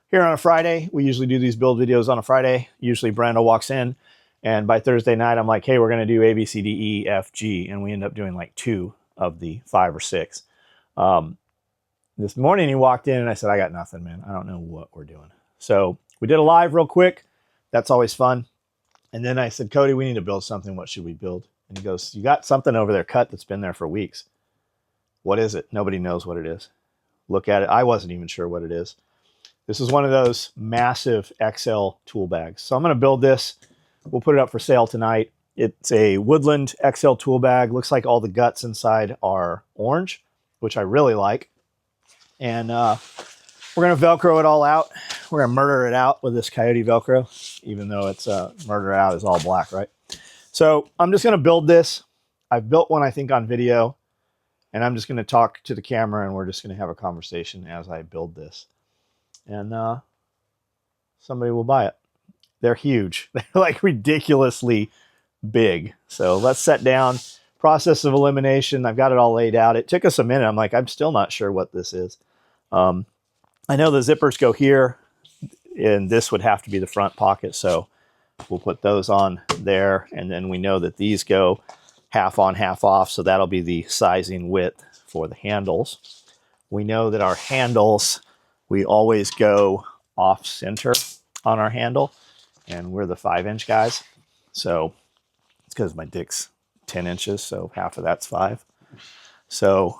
here on a Friday. We usually do these build videos on a Friday. Usually Brando walks in, and by Thursday night, I'm like, hey, we're going to do A, B, C, D, E, F, G. And we end up doing like 2 of the 5 or 6. This morning he walked in and I said, I got nothing, man. I don't know what we're doing. So we did a live real quick. That's always fun. And then I said, Cody, we need to build something. What should we build? And he goes, you got something over there cut that's been there for weeks. What is it? Nobody knows what it is. Look at it. I wasn't even sure what it is. This is one of those massive XL tool bags. So I'm going to build this. We'll put it up for sale tonight. It's a Woodland XL tool bag. Looks like all the guts inside are orange, which I really like. And we're going to Velcro it all out. We're going to murder it out with this Coyote Velcro, even though it's murder out is all black, right? So I'm just going to build this. I've built one, I think, on video. And I'm just going to talk to the camera, and we're just going to have a conversation as I build this. And somebody will buy it. They're huge. They're like ridiculously big. So let's set down. Process of elimination. I've got it all laid out. It took us a minute. I'm like, I'm still not sure what this is. I know the zippers go here, and this would have to be the front pocket. So we'll put those on there. And then we know that these go half on, half off. So that'll be the sizing width for the handles. We know that our handles, we always go off center on our handle, and we're the 5-inch guys. So it's because my dick's 10 inches, so half of that's 5. So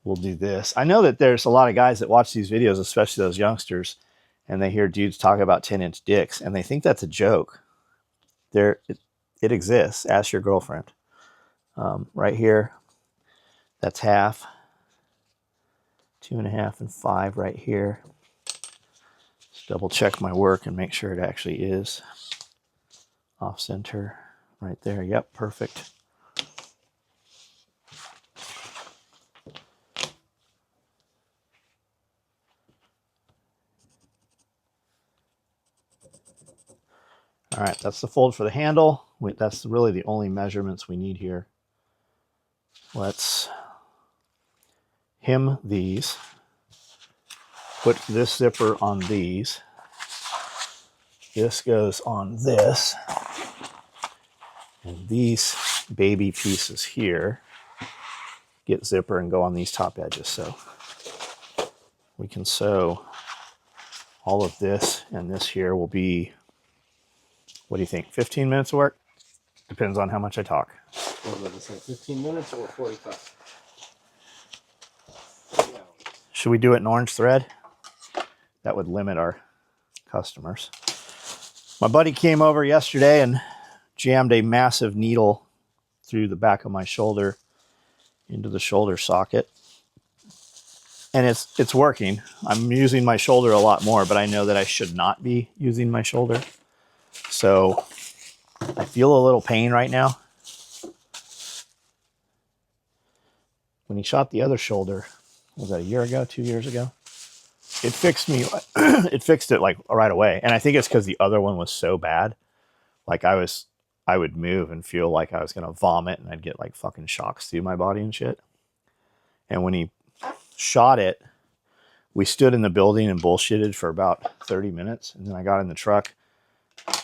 we'll do this. I know that there's a lot of guys that watch these videos, especially those youngsters, and they hear dudes talk about 10-inch dicks, and they think that's a joke. It exists. Ask your girlfriend. Right here, that's half. 2.5 and 5 right here. Just double check my work and make sure it actually is off center right there. Yep, perfect. All right, that's the fold for the handle. That's really the only measurements we need here. Let's hem these. Put this zipper on these. This goes on this. And these baby pieces here get zipper and go on these top edges. So we can sew all of this, and this here will be, what do you think, 15 minutes of work? Depends on how much I talk. What was I say, 15 minutes or 45? Should we do it in orange thread? That would limit our customers. My buddy came over yesterday and jammed a massive needle through the back of my shoulder into the shoulder socket. And it's working. I'm using my shoulder a lot more, but I know that I should not be using my shoulder. So I feel a little pain right now. When he shot the other shoulder, was that a year ago, 2 years ago? It fixed me. It fixed it like right away. And I think it's because the other one was so bad. Like I would move and feel like I was going to vomit, and I'd get like fucking shocks through my body and shit. And when he shot it, we stood in the building and bullshitted for about 30 minutes. And then I got in the truck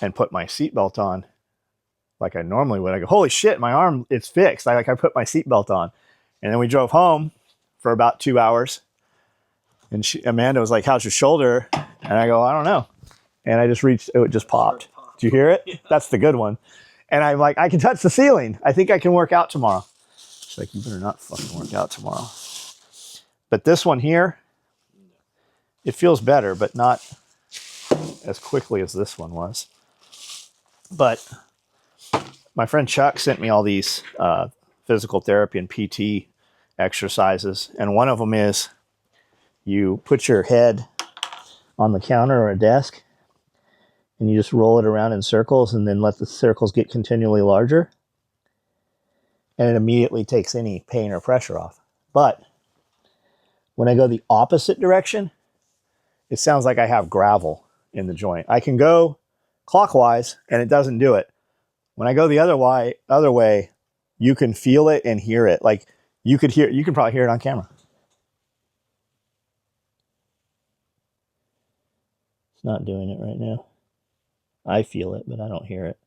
and put my seatbelt on like I normally would. I go, holy shit, my arm, it's fixed. I put my seatbelt on. And then we drove home for about 2 hours. And Amanda was like, how's your shoulder? And I go, I don't know. And I just reached, it just popped. Do you hear it? Yeah. That's the good one. And I'm like, I can touch the ceiling. I think I can work out tomorrow. She's like, you better not fucking work out tomorrow. But this one here, it feels better, but not as quickly as this one was. But my friend Chuck sent me all these physical therapy and PT exercises. And one of them is you put your head on the counter or a desk and you just roll it around in circles and then let the circles get continually larger. And it immediately takes any pain or pressure off. But when I go the opposite direction, it sounds like I have gravel in the joint. I can go clockwise and it doesn't do it. When I go the other way, you can feel it and hear it. Like you can probably hear it on camera. It's not doing it right now. I feel it, but I don't hear it.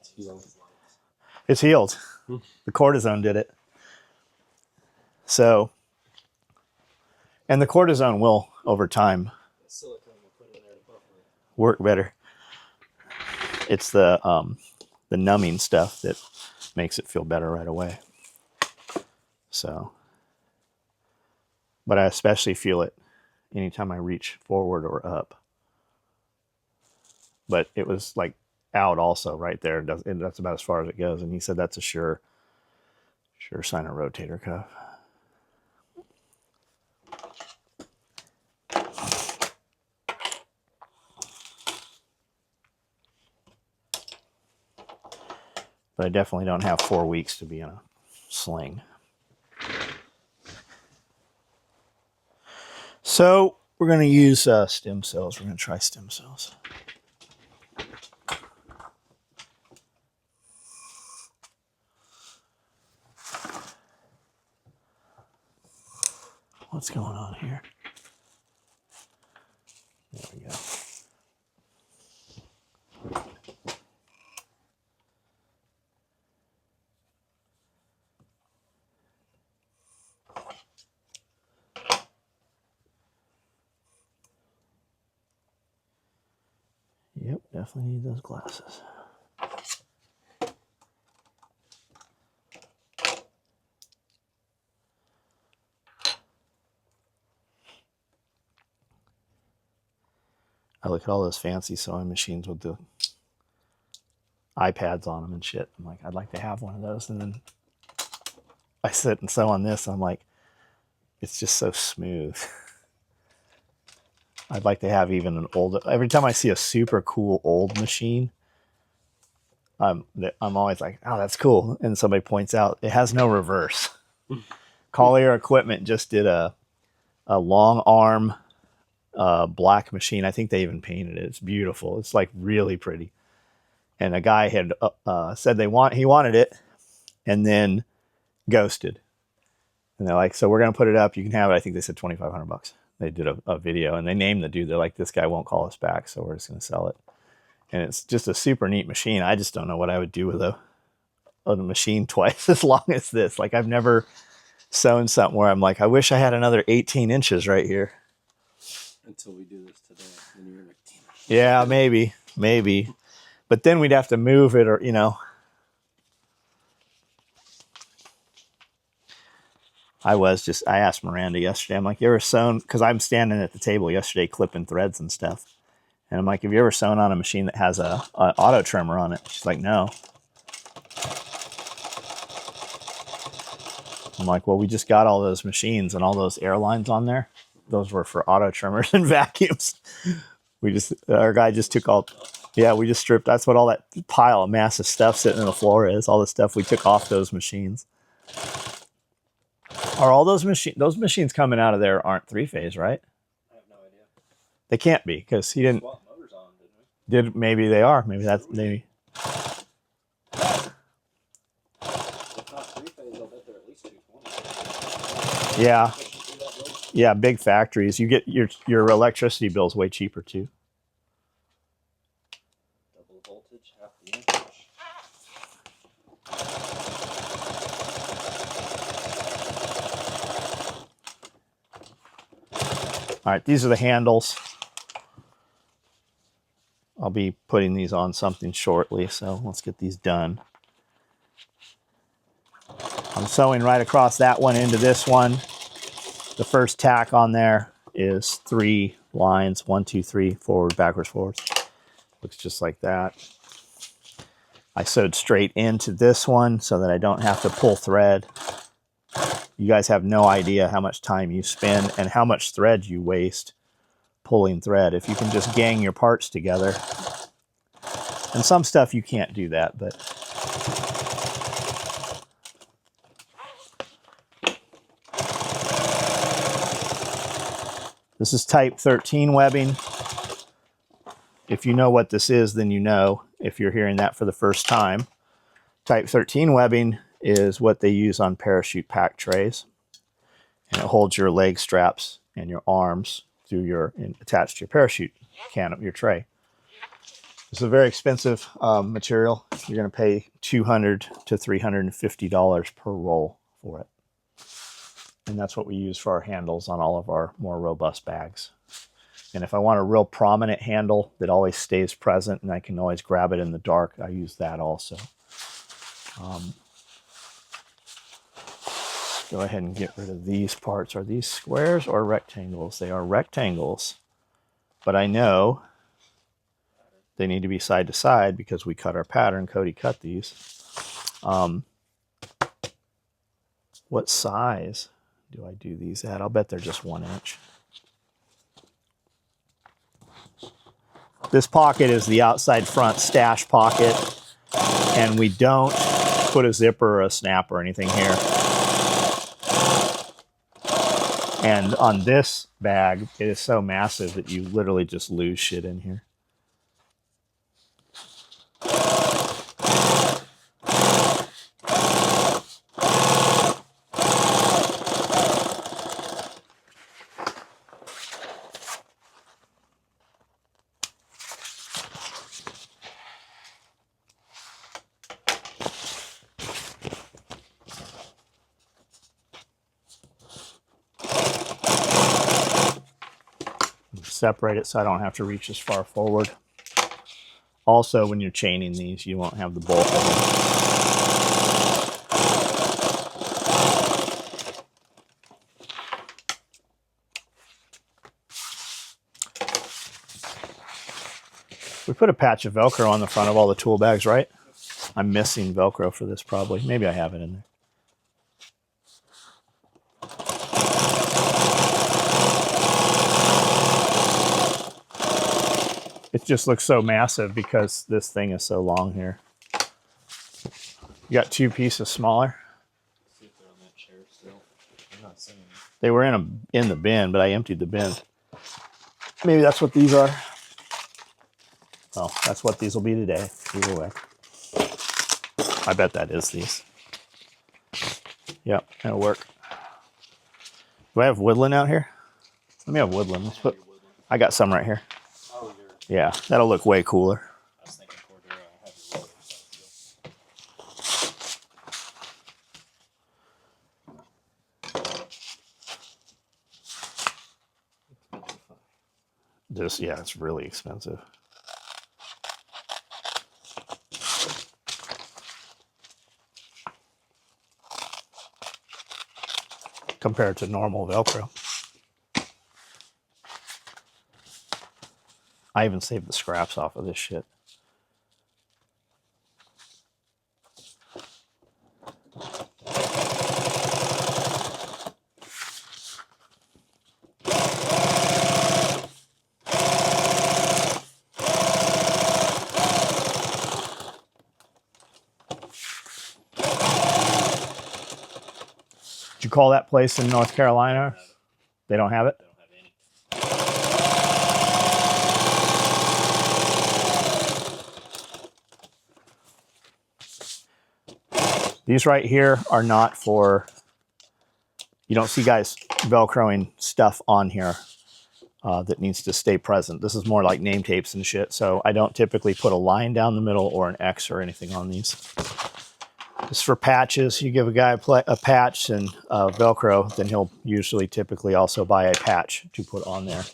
It's healed. It's healed. The cortisone did it. So, and the cortisone will, over time, Silicone we'll put in there to buffer it. work better. It's the numbing stuff that makes it feel better right away. So, but I especially feel it anytime I reach forward or up. But it was like out also right there. That's about as far as it goes. And he said that's a sure sign of rotator cuff. But I definitely don't have 4 weeks to be in a sling. So we're going to use stem cells. We're going to try stem cells. What's going on here? There we go. Yep, definitely need those glasses. I look at all those fancy sewing machines with the iPads on them and shit. I'm like, I'd like to have one of those. And then I sit and sew on this. And I'm like, it's just so smooth. I'd like to have even an old. Every time I see a super cool old machine, I'm always like, oh, that's cool. And somebody points out it has no reverse. Collier Equipment just did a long arm black machine. I think they even painted it. It's beautiful. It's like really pretty. And a guy had said he wanted it, and then ghosted. And they're like, so we're gonna put it up. You can have it. I think they said $2,500. They did a video, and they named the dude. They're like, this guy won't call us back, so we're just gonna sell it. And it's just a super neat machine. I just don't know what I would do with a machine twice as long as this. Like, I've never sewn something where I'm like, I wish I had another 18 inches right here. Until we do this today. Then you're like, damn it. Yeah, maybe. But then we'd have to move it, or, you know. I asked Miranda yesterday, I'm like, you ever sewn? Because I'm standing at the table yesterday clipping threads and stuff. And I'm like, have you ever sewn on a machine that has a auto trimmer on it? She's like, no. I'm like, well, we just got all those machines and all those airlines on there. Those were for auto trimmers and vacuums. Our guy just took all, we just stripped. That's what all that pile of massive stuff sitting on the floor is. All the stuff we took off those machines. Are all those machines coming out of there aren't 3-phase, right? I have no idea. They can't be, because he didn't. Swap motors on, didn't we? Maybe they are. Maybe that's maybe. If not 3-phase, I'll bet they're at least 220. Yeah. Yeah, big factories. You get your electricity bill's way cheaper too. Double voltage, half the amperage. All right, these are the handles. I'll be putting these on something shortly, so let's get these done. I'm sewing right across that one into this one. The first tack on there is 3 lines, 1, 2, 3, forward, backwards, forwards. Looks just like that. I sewed straight into this one so that I don't have to pull thread. You guys have no idea how much time you spend and how much thread you waste pulling thread. If you can just gang your parts together. And some stuff you can't do that, but this is type 13 webbing. If you know what this is, then you know. If you're hearing that for the first time, type 13 webbing is what they use on parachute pack trays. And it holds your leg straps and your arms through your attached to your parachute can of your tray. It's a very expensive material. You're going to pay $200 to $350 per roll for it. And that's what we use for our handles on all of our more robust bags. And if I want a real prominent handle that always stays present and I can always grab it in the dark, I use that also. Go ahead and get rid of these parts. Are these squares or rectangles? They are rectangles. But I know they need to be side to side because we cut our pattern. Cody cut these. What size do I do these at? I'll bet they're just 1 inch. This pocket is the outside front stash pocket, and we don't put a zipper or a snap or anything here. And on this bag, it is so massive that you literally just lose shit in here. Separate it so I don't have to reach as far forward. Also, when you're chaining these, you won't have the bulk of them. We put a patch of Velcro on the front of all the tool bags, right? I'm missing Velcro for this probably. Maybe I have it in there. It just looks so massive because this thing is so long here. You got 2 pieces smaller. See if they're on that chair still. I'm not seeing them. They were in the bin, but I emptied the bin. Maybe that's what these are. Oh, that's what these will be today. Either way. I bet that is these. Yep, that'll work. Do I have woodland out here? Let me have woodland. Let's put. I got some right here. Oh, Yeah, that'll look way cooler. I was thinking Cordura. I have your logo, This, yeah, it's really expensive. Compared to normal Velcro. I even saved the scraps off of this shit. Did you call that place in North Carolina? They don't have it? They don't have any. These right here are not for, you don't see guys Velcroing stuff on here that needs to stay present. This is more like name tapes and shit. So I don't typically put a line down the middle or an X or anything on these. This is for patches. You give a guy a patch and Velcro, then he'll usually typically also buy a patch to put on there.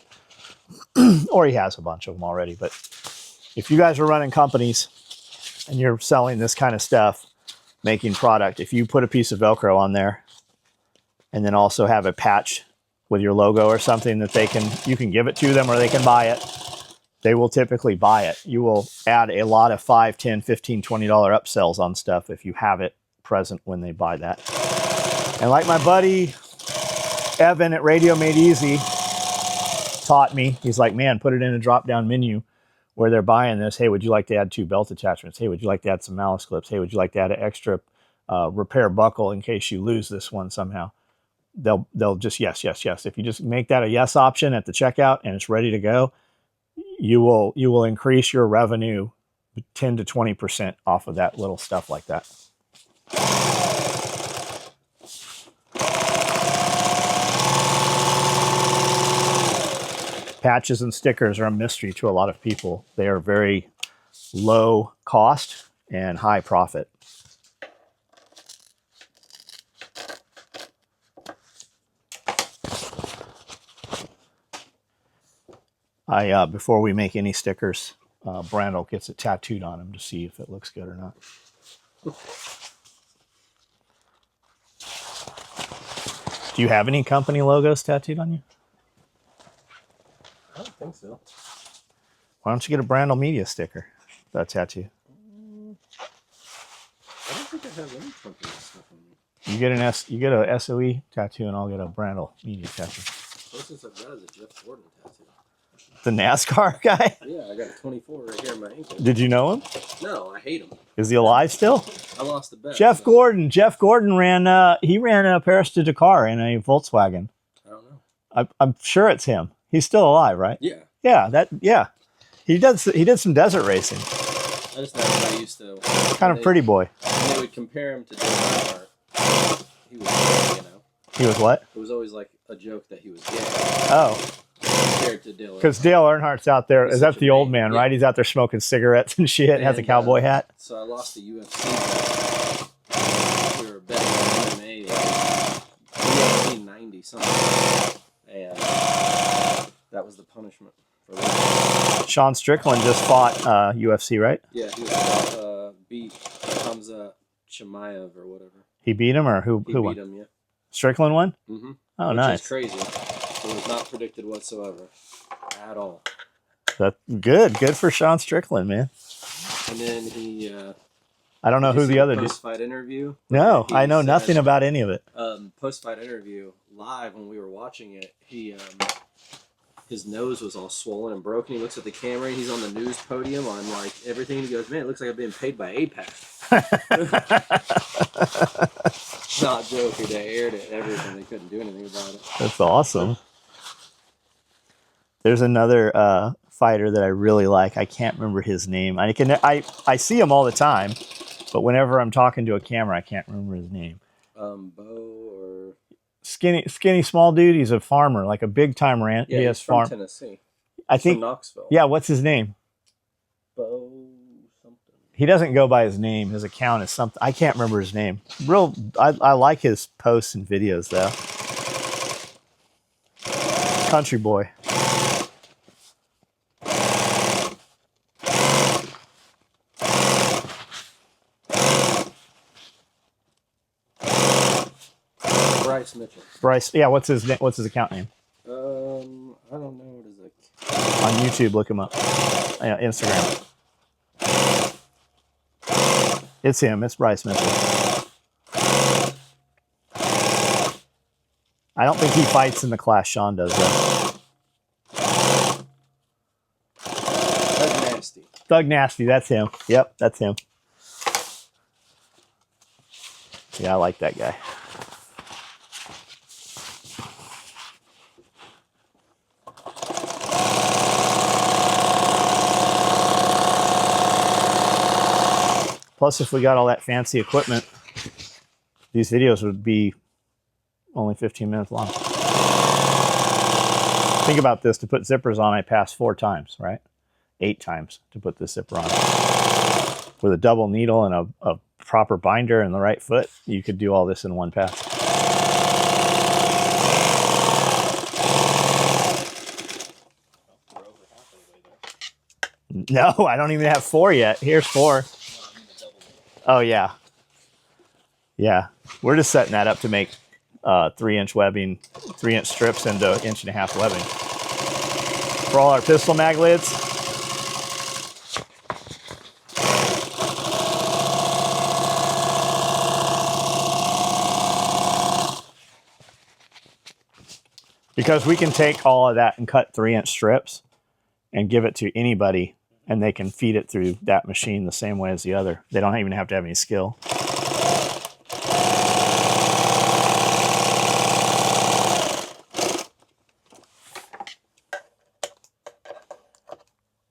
Or he has a bunch of them already. But if you guys are running companies and you're selling this kind of stuff, making product, if you put a piece of Velcro on there and then also have a patch with your logo or something that you can give it to them or they can buy it, they will typically buy it. You will add a lot of $5, $10, $15, $20 upsells on stuff if you have it present when they buy that. And like my buddy Evan at Radio Made Easy taught me, he's like, man, put it in a drop-down menu where they're buying this. Hey, would you like to add 2 belt attachments? Hey, would you like to add some malice clips? Hey, would you like to add an extra repair buckle in case you lose this one somehow? They'll just yes, yes, yes. If you just make that a yes option at the checkout and it's ready to go, you will increase your revenue 10 to 20% off of that little stuff like that. Patches and stickers are a mystery to a lot of people. They are very low cost and high profit. Before we make any stickers, Brandel gets it tattooed on him to see if it looks good or not. Do you have any company logos tattooed on you? I don't think so. Why don't you get a Brandel Media sticker? That tattoo. I don't think I have any company stuff on me. You get a SOE tattoo, and I'll get a Brandel Media tattoo. Closest I've got is a Jeff Gordon tattoo. The NASCAR guy? Yeah, I got a 24 right here on my ankle. Did you know him? No, I hate him. Is he alive still? I lost the bet. Jeff so Gordon. Jeff Gordon ran Paris to Dakar in a Volkswagen. I don't know. I'm sure it's him. He's still alive, right? Yeah. Yeah. He did some desert racing. I just thought I used to. Kind of pretty boy. When they would compare him to Dale Earnhardt, he was gay, you know. He was what? It was always like a joke that he was gay Oh. compared to Dale Earnhardt. Because Dale Earnhart's out there. He's Is that such a the old man, man, yeah. right? He's out there smoking cigarettes and shit. Has a And, cowboy hat. So I lost the UFC bet. We were betting on MMA UFC 90 something. And that was the punishment for that. Sean Strickland just fought UFC, right? Yeah, he was about beat Hamza Chimaev or whatever. He beat him, or who He won? beat him, yeah. Strickland won? Mm-hmm. Oh, Which nice. is crazy. It was not predicted whatsoever. At all. That's good. Good for Sean Strickland, man. And then he... I don't know who the other dude. Post-fight interview. No, He I know said, nothing about any of it. Post-fight interview, live when we were watching it, he... his nose was all swollen and broken. He looks at the camera. And he's on the news podium on like everything. And he goes, "Man, it looks like I'm being paid by APAC." Not joking. They aired it. Everything. They couldn't do anything about it. That's awesome. There's another fighter that I really like. I can't remember his name. I see him all the time, but whenever I'm talking to a camera, I can't remember his name. Bo or Skinny, small dude. He's a farmer, like a big time ranch. yeah, he he's has from farm. Tennessee. I He's from think. Knoxville. Yeah. What's his name? Bo something. He doesn't go by his name. His account is something. I can't remember his name. I like his posts and videos though. Country boy. Bryce Mitchell. Bryce. Yeah. What's his name? What's his account name? I don't know what is it. On YouTube, look him up. Yeah, Instagram. It's him. It's Bryce Mitchell. I don't think he fights in the class Sean does, though. That's nasty. Thug Nasty. That's him. Yep, that's him. Yeah, I like that guy. Plus, if we got all that fancy equipment, these videos would be only 15 minutes long. Think about this. To put zippers on, I passed 4 times, right? 8 times to put this zipper on. With a double needle and a proper binder and the right foot, you could do all this in one pass. No, I don't even have 4 yet. Here's 4. Oh, yeah. Yeah. We're just setting that up to make 3-inch webbing, 3-inch strips into 1.5-inch webbing. For all our pistol mag lids. Because we can take all of that and cut 3-inch strips and give it to anybody, and they can feed it through that machine the same way as the other. They don't even have to have any skill.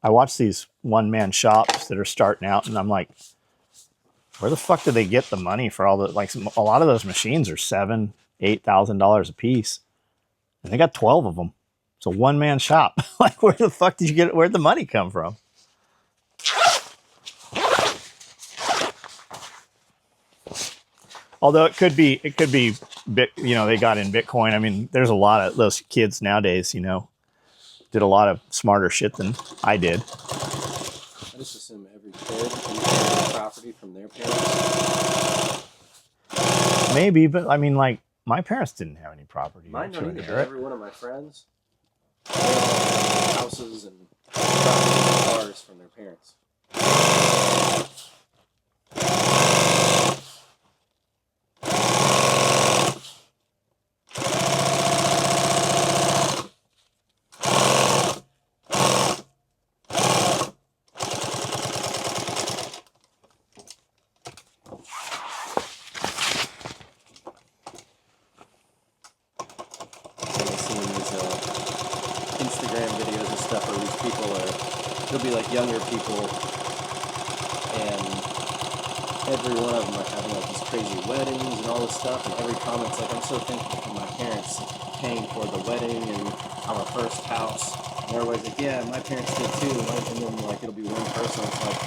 I watch these one-man shops that are starting out, and I'm like, where the fuck do they get the money for all the, like, a lot of those machines are $7,000, $8,000 a piece, and they got 12 of them. It's a one-man shop. Like, where the fuck did you get it? Where'd the money come from? Although it could be, you know, they got in Bitcoin. I mean, there's a lot of those kids nowadays, you know, did a lot of smarter shit than I did. I just assume every kid inherited property from their parents. Maybe, but I mean, like, my parents didn't have any property. Mine to don't either. inherit. Every one of my friends, they all have houses and property and cars from their parents. Instagram videos and stuff where these people they'll be like younger people, and every one of them are having like these crazy weddings and all this stuff, and every comment's like, I'm so thankful for my parents paying for the wedding and our first house. And everybody's like, yeah, my parents did too. And then like it'll be one person. It's like,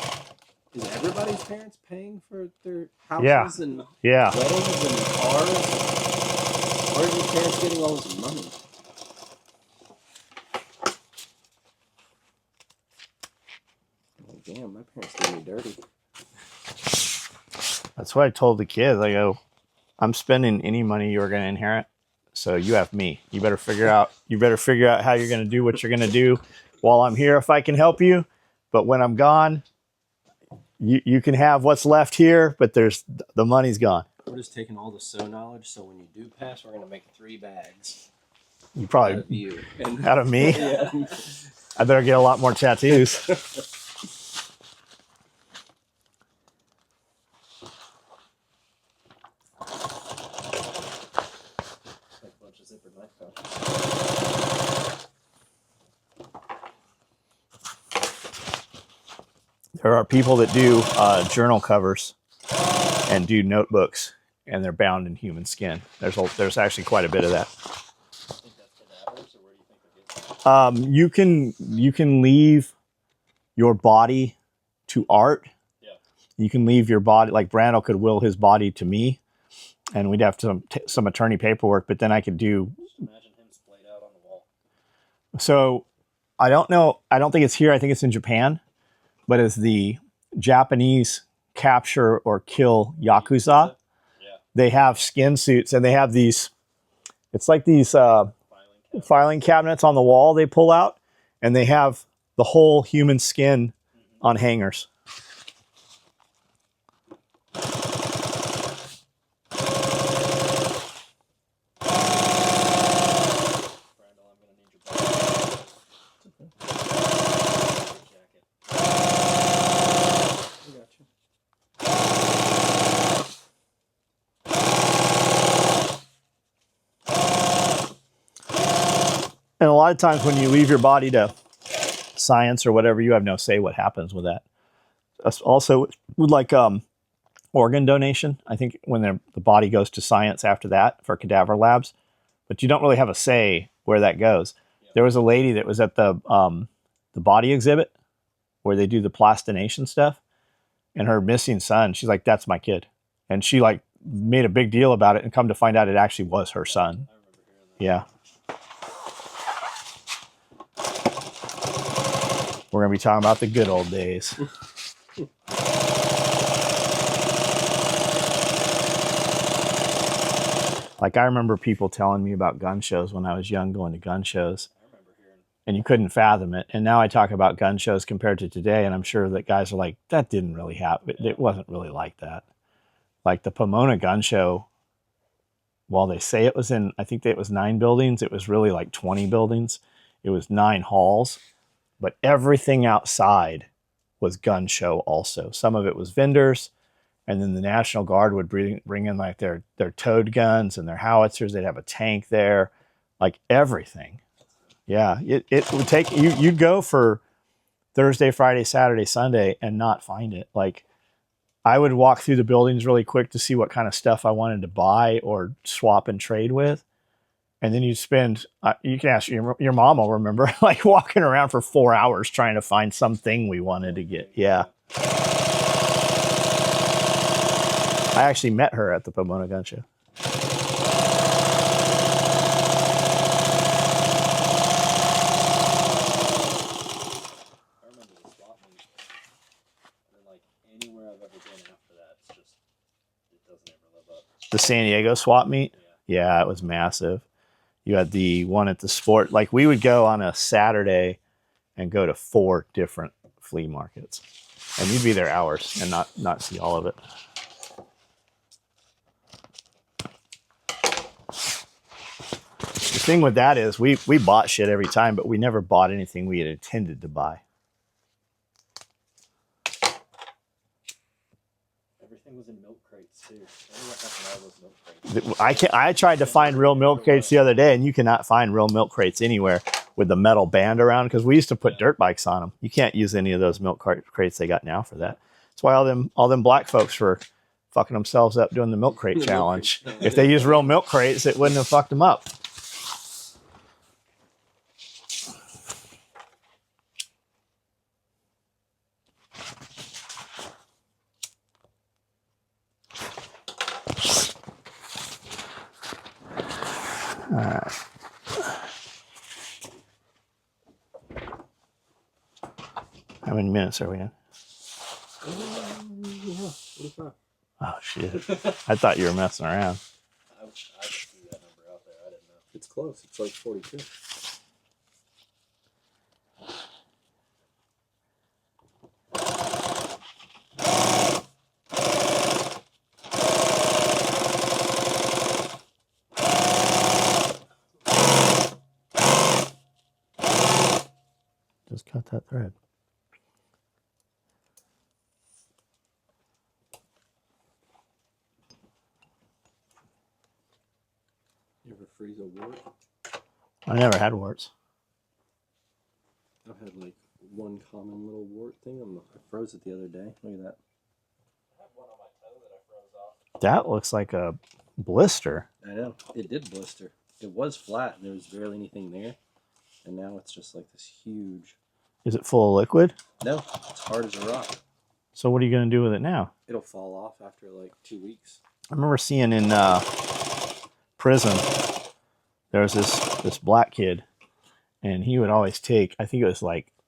is everybody's parents paying for their houses and weddings and cars? Where are your parents getting all this money? Damn, my parents did me dirty. That's what I told the kids. I go, I'm spending any money you're going to inherit, so you have me. You better figure out. You better figure out how you're going to do what you're going to do while I'm here, if I can help you. But when I'm gone, you can have what's left here, but the money's gone. We're just taking all the so knowledge. So when you do pass, we're going to make 3 bags. You probably out of you. And out of me. Yeah. I better get a lot more tattoos. There are people that do journal covers and do notebooks, and they're bound in human skin. There's actually quite a bit of that. You can leave your body to art. Yeah. You can leave your body, like Brando could will his body to me, and we'd have some attorney paperwork. But then I could do. Just imagine him splayed out on the wall. So I don't know. I don't think it's here. I think it's in Japan. But as the Japanese capture or kill Yakuza, they have skin suits, and they have these, it's like these filing cabinets on the wall they pull out, and they have the whole human skin on hangers. And a lot of times when you leave your body to science or whatever, you have no say what happens with that. Also, with like organ donation, I think when the body goes to science after that for cadaver labs, but you don't really have a say where that goes. Yeah. There was a lady that was at the body exhibit where they do the plastination stuff, and her missing son, she's like, that's my kid. And she like made a big deal about it, and come to find out it actually was her son. I remember hearing that. Yeah. We're going to be talking about the good old days. Like, I remember people telling me about gun shows when I was young, going to gun shows. I remember hearing. And you couldn't fathom it. And now I talk about gun shows compared to today, and I'm sure that guys are like, that didn't really happen. It wasn't really like that. Like the Pomona gun show, while they say it was in, I think it was 9 buildings, it was really like 20 buildings. It was 9 halls. But everything outside was gun show also. Some of it was vendors, and then the National Guard would bring in like their towed guns and their howitzers. They'd have a tank there, like everything. Yeah, it would take, you'd go for Thursday, Friday, Saturday, Sunday and not find it. Like, I would walk through the buildings really quick to see what kind of stuff I wanted to buy or swap and trade with. And then you spend, you can ask your mom will remember, like walking around for 4 hours trying to find something we wanted to get. Yeah. I actually met her at the Pomona Gun Show. I remember the swap meet. And then, like, anywhere I've ever been after that, it's just, it doesn't ever live up. The San Diego swap meet? Yeah, it was massive. You had the one at the sport. Like, we would go on a Saturday and go to 4 different flea markets. And you'd be there hours and not see all of it. The thing with that is we bought shit every time, but we never bought anything we had intended to buy. Everything was in milk crates too. I don't know what happened to all those milk crates. I tried to find real milk crates the other day, and you cannot find real milk crates anywhere with the metal band around, because we used to put dirt bikes on them. You can't use any of those milk crates they got now for that. That's why all them black folks were fucking themselves up doing the milk crate challenge. If they used real milk crates, it wouldn't have fucked them up. All right. How many minutes are we in? Yeah, 45. Oh, shit. I thought you were messing around. I just threw that number out there. I didn't know. It's close. It's like 42. Just cut that thread. You ever freeze a wart? I never had warts. I've had like one common little wart thing. I froze it the other day. Look at that. I have one on my toe that I froze off. That looks like a blister. I know. It did blister. It was flat and there was barely anything there. And now it's just like this huge. Is it full of liquid? No, it's hard as a rock. So what are you going to do with it now? It'll fall off after like 2 weeks. I remember seeing in prison, there was this black kid, and he would always take, I think it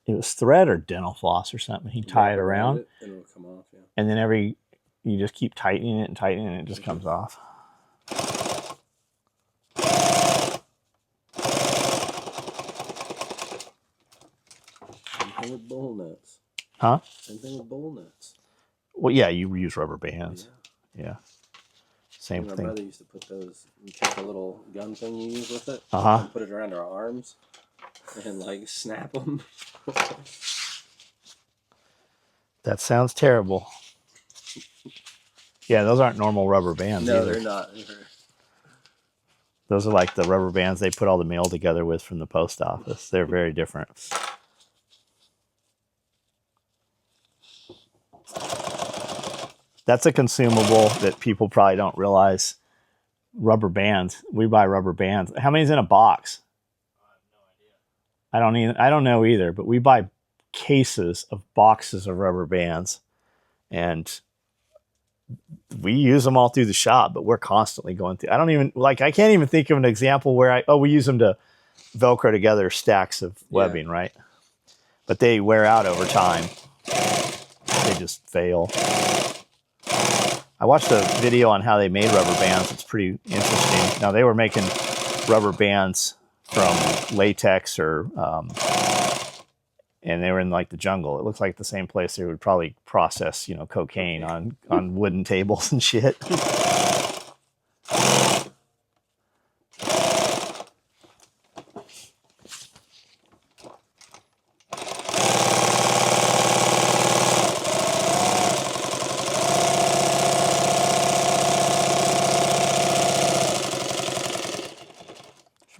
was thread or dental floss or something. He'd tie it around, and it'll come off, yeah. and then you just keep tightening it and it just comes off. Same thing with bull nuts. Huh? Same thing with bull nuts. Well, yeah, you use rubber bands. Yeah. Same My thing. brother used to put those, you take the little gun thing you use with it, Uh-huh. and put it around our arms, and like snap them. That sounds terrible. Yeah, those aren't normal rubber bands No, either. they're not. Those are like the rubber bands they put all the mail together with from the post office. They're very different. That's a consumable that people probably don't realize. Rubber bands. We buy rubber bands. How many's in a box? I don't know either, but we buy cases of boxes of rubber bands, and we use them all through the shop, but we're constantly going through. I can't even think of an example where we use them to Velcro together stacks of webbing, right? But they wear out over time. They just fail. I watched a video on how they made rubber bands. It's pretty interesting. Now, they were making rubber bands from latex and they were in like the jungle. It looks like the same place they would probably process, cocaine on wooden tables and shit.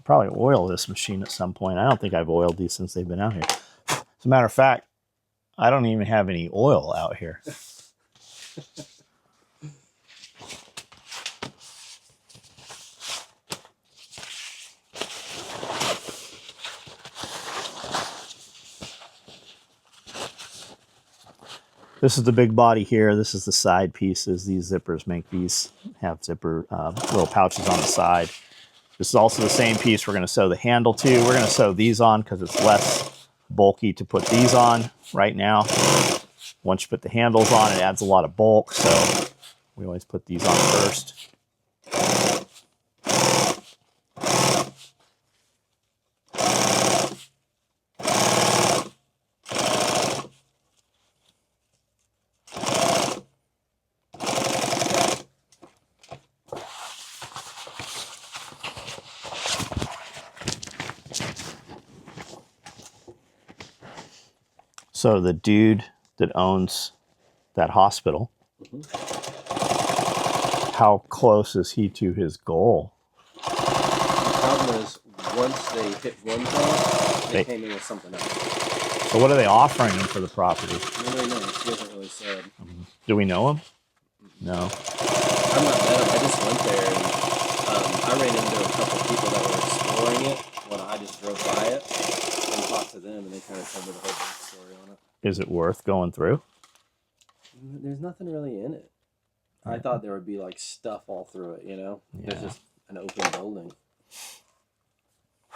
Probably oil this machine at some point. I don't think I've oiled these since they've been out here. As a matter of fact, I don't even have any oil out here. This is the big body here. This is the side pieces. These zippers make these have zipper little pouches on the side. This is also the same piece we're going to sew the handle to. We're going to sew these on because it's less bulky to put these on right now. Once you put the handles on, it adds a lot of bulk, so we always put these on first. So the dude that owns that hospital, how close is he to his goal? The problem is, once they hit one thing, they came in with something else. So what are they offering him for the property? Nobody knows. He hasn't really said. Do we know him? No. I'm not met him. I just went there, and I ran into a couple people that were exploring it when I just drove by it and talked to them, and they kind of told me the whole backstory on it. Is it worth going through? There's nothing really in it. I thought there would be like stuff all through it, you know? Yeah. There's just an open building.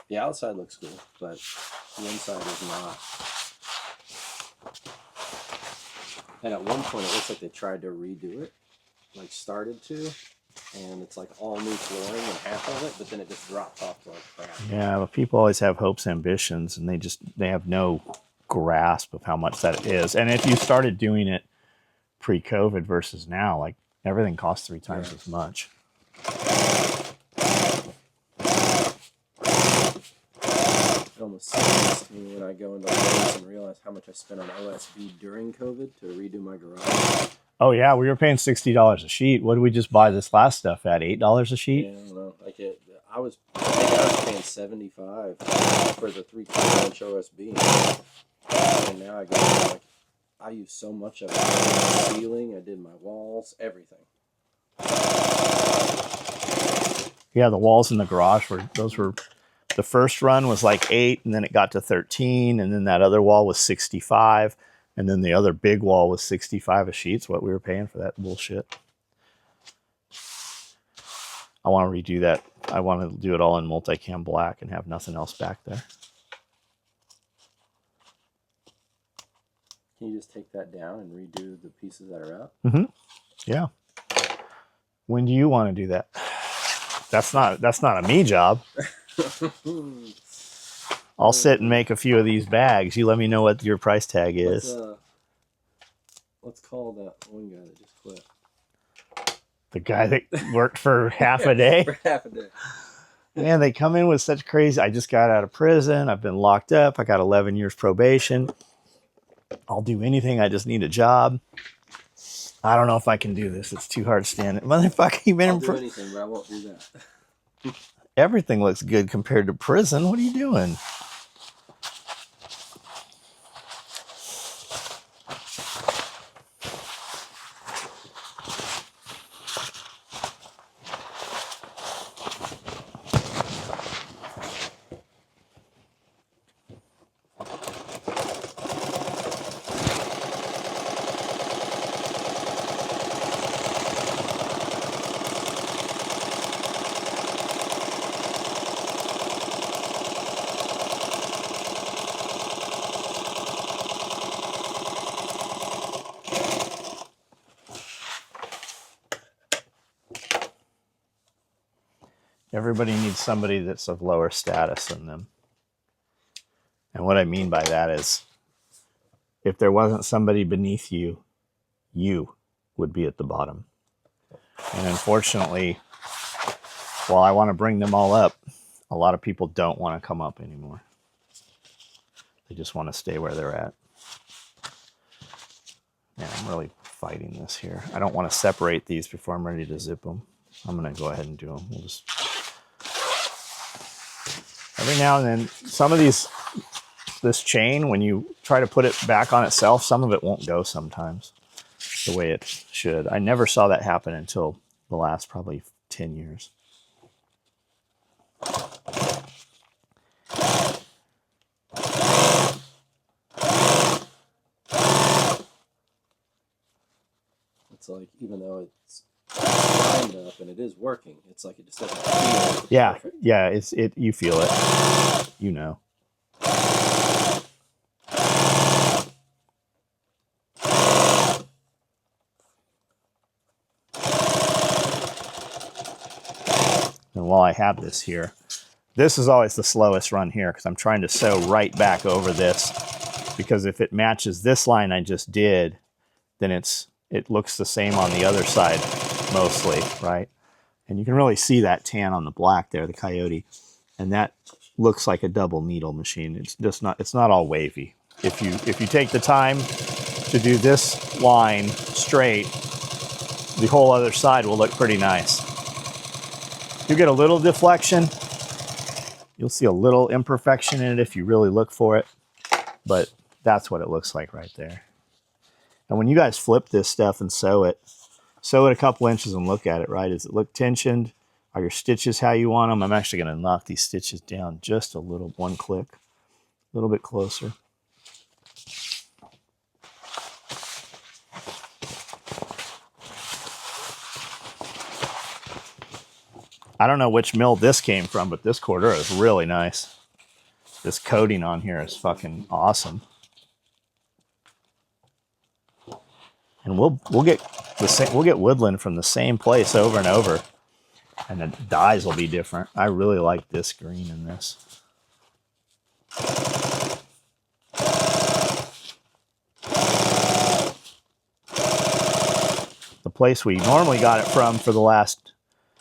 The outside looks cool, but the inside is not. And at one point, it looks like they tried to redo it, like started to, and it's like all new flooring and half of it, but then it just dropped off to like crap. Yeah, but people always have hopes, ambitions, and they have no grasp of how much that is. And if you started doing it pre-COVID versus now, like everything costs 3 times as much. It almost sucks me when I go into Lowe's and realize how much I spent on OSB during COVID to redo my garage. Oh yeah, we were paying $60 a sheet. What did we just buy this last stuff at? $8 a sheet? Yeah, I don't know. Like I think I was paying $75 for the 3/4-inch OSB, and now I go like I use so much of it. I did my ceiling, I did my walls, everything. Yeah, the walls in the garage were the first run was like 8, and then it got to 13, and then that other wall was 65, and then the other big wall was 65 a sheet's what we were paying for that bullshit. I want to redo that. I want to do it all in multicam black and have nothing else back there. Can you just take that down and redo the pieces that are up? Mm-hmm. Yeah. When do you want to do that? That's not a me job. I'll sit and make a few of these bags. You let me know what your price tag is. Let's call that one guy that just quit. The guy that worked for half a day? For half a day. Man, they come in with such crazy. I just got out of prison. I've been locked up. I got 11 years probation. I'll do anything. I just need a job. I don't know if I can do this. It's too hard standing. Motherfucker, you've been I'll in do prison. anything, but I won't do that. Everything looks good compared to prison. What are you doing? Everybody needs somebody that's of lower status than them. And what I mean by that is, if there wasn't somebody beneath you, you would be at the bottom. And unfortunately, while I want to bring them all up, a lot of people don't want to come up anymore. They just want to stay where they're at. Man, I'm really fighting this here. I don't want to separate these before I'm ready to zip them. I'm going to go ahead and do them. We'll just... Every now and then, some of this chain, when you try to put it back on itself, some of it won't go sometimes the way it should. I never saw that happen until the last probably 10 years. it's like, even though it's lined up and it is working, it's like it just doesn't feel Yeah, perfect. yeah, you feel it, you know. And while I have this here, this is always the slowest run here because I'm trying to sew right back over this, because if it matches this line I just did, then it looks the same on the other side mostly, right? And you can really see that tan on the black there, the Coyote, and that looks like a double needle machine. It's not all wavy. If you take the time to do this line straight, the whole other side will look pretty nice. You get a little deflection. You'll see a little imperfection in it if you really look for it, but that's what it looks like right there. And when you guys flip this stuff and sew it a couple inches and look at it, right? Does it look tensioned? Are your stitches how you want them? I'm actually going to knock these stitches down just a little, one click, a little bit closer. I don't know which mill this came from, but this Cordura is really nice. This coating on here is fucking awesome. And we'll get Woodland from the same place over and over, and the dyes will be different. I really like this green in this. The place we normally got it from for the last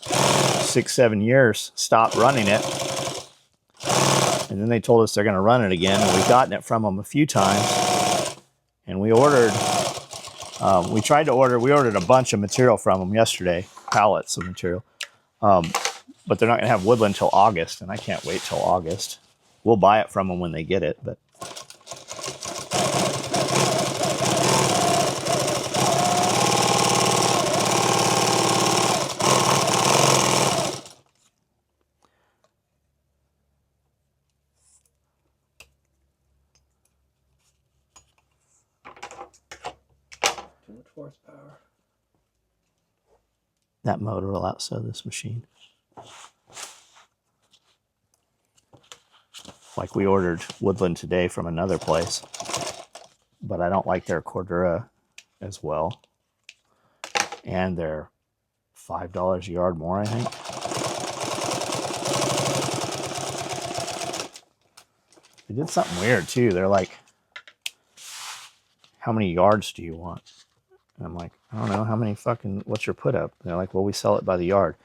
6-7 years stopped running it, and then they told us they're going to run it again, and we've gotten it from them a few times. And we ordered, we ordered a bunch of material from them yesterday, pallets of material, but they're not going to have Woodland till August, and I can't wait till August. We'll buy it from them when they get it, but Too much horsepower. that motor will outsew this machine. Like we ordered Woodland today from another place, but I don't like their Cordura as well. And they're $5 a yard more, I think. They did something weird too. They're like, how many yards do you want? And I'm like, I don't know, how many fucking, what's your put up? And they're like, well, we sell it by the yard.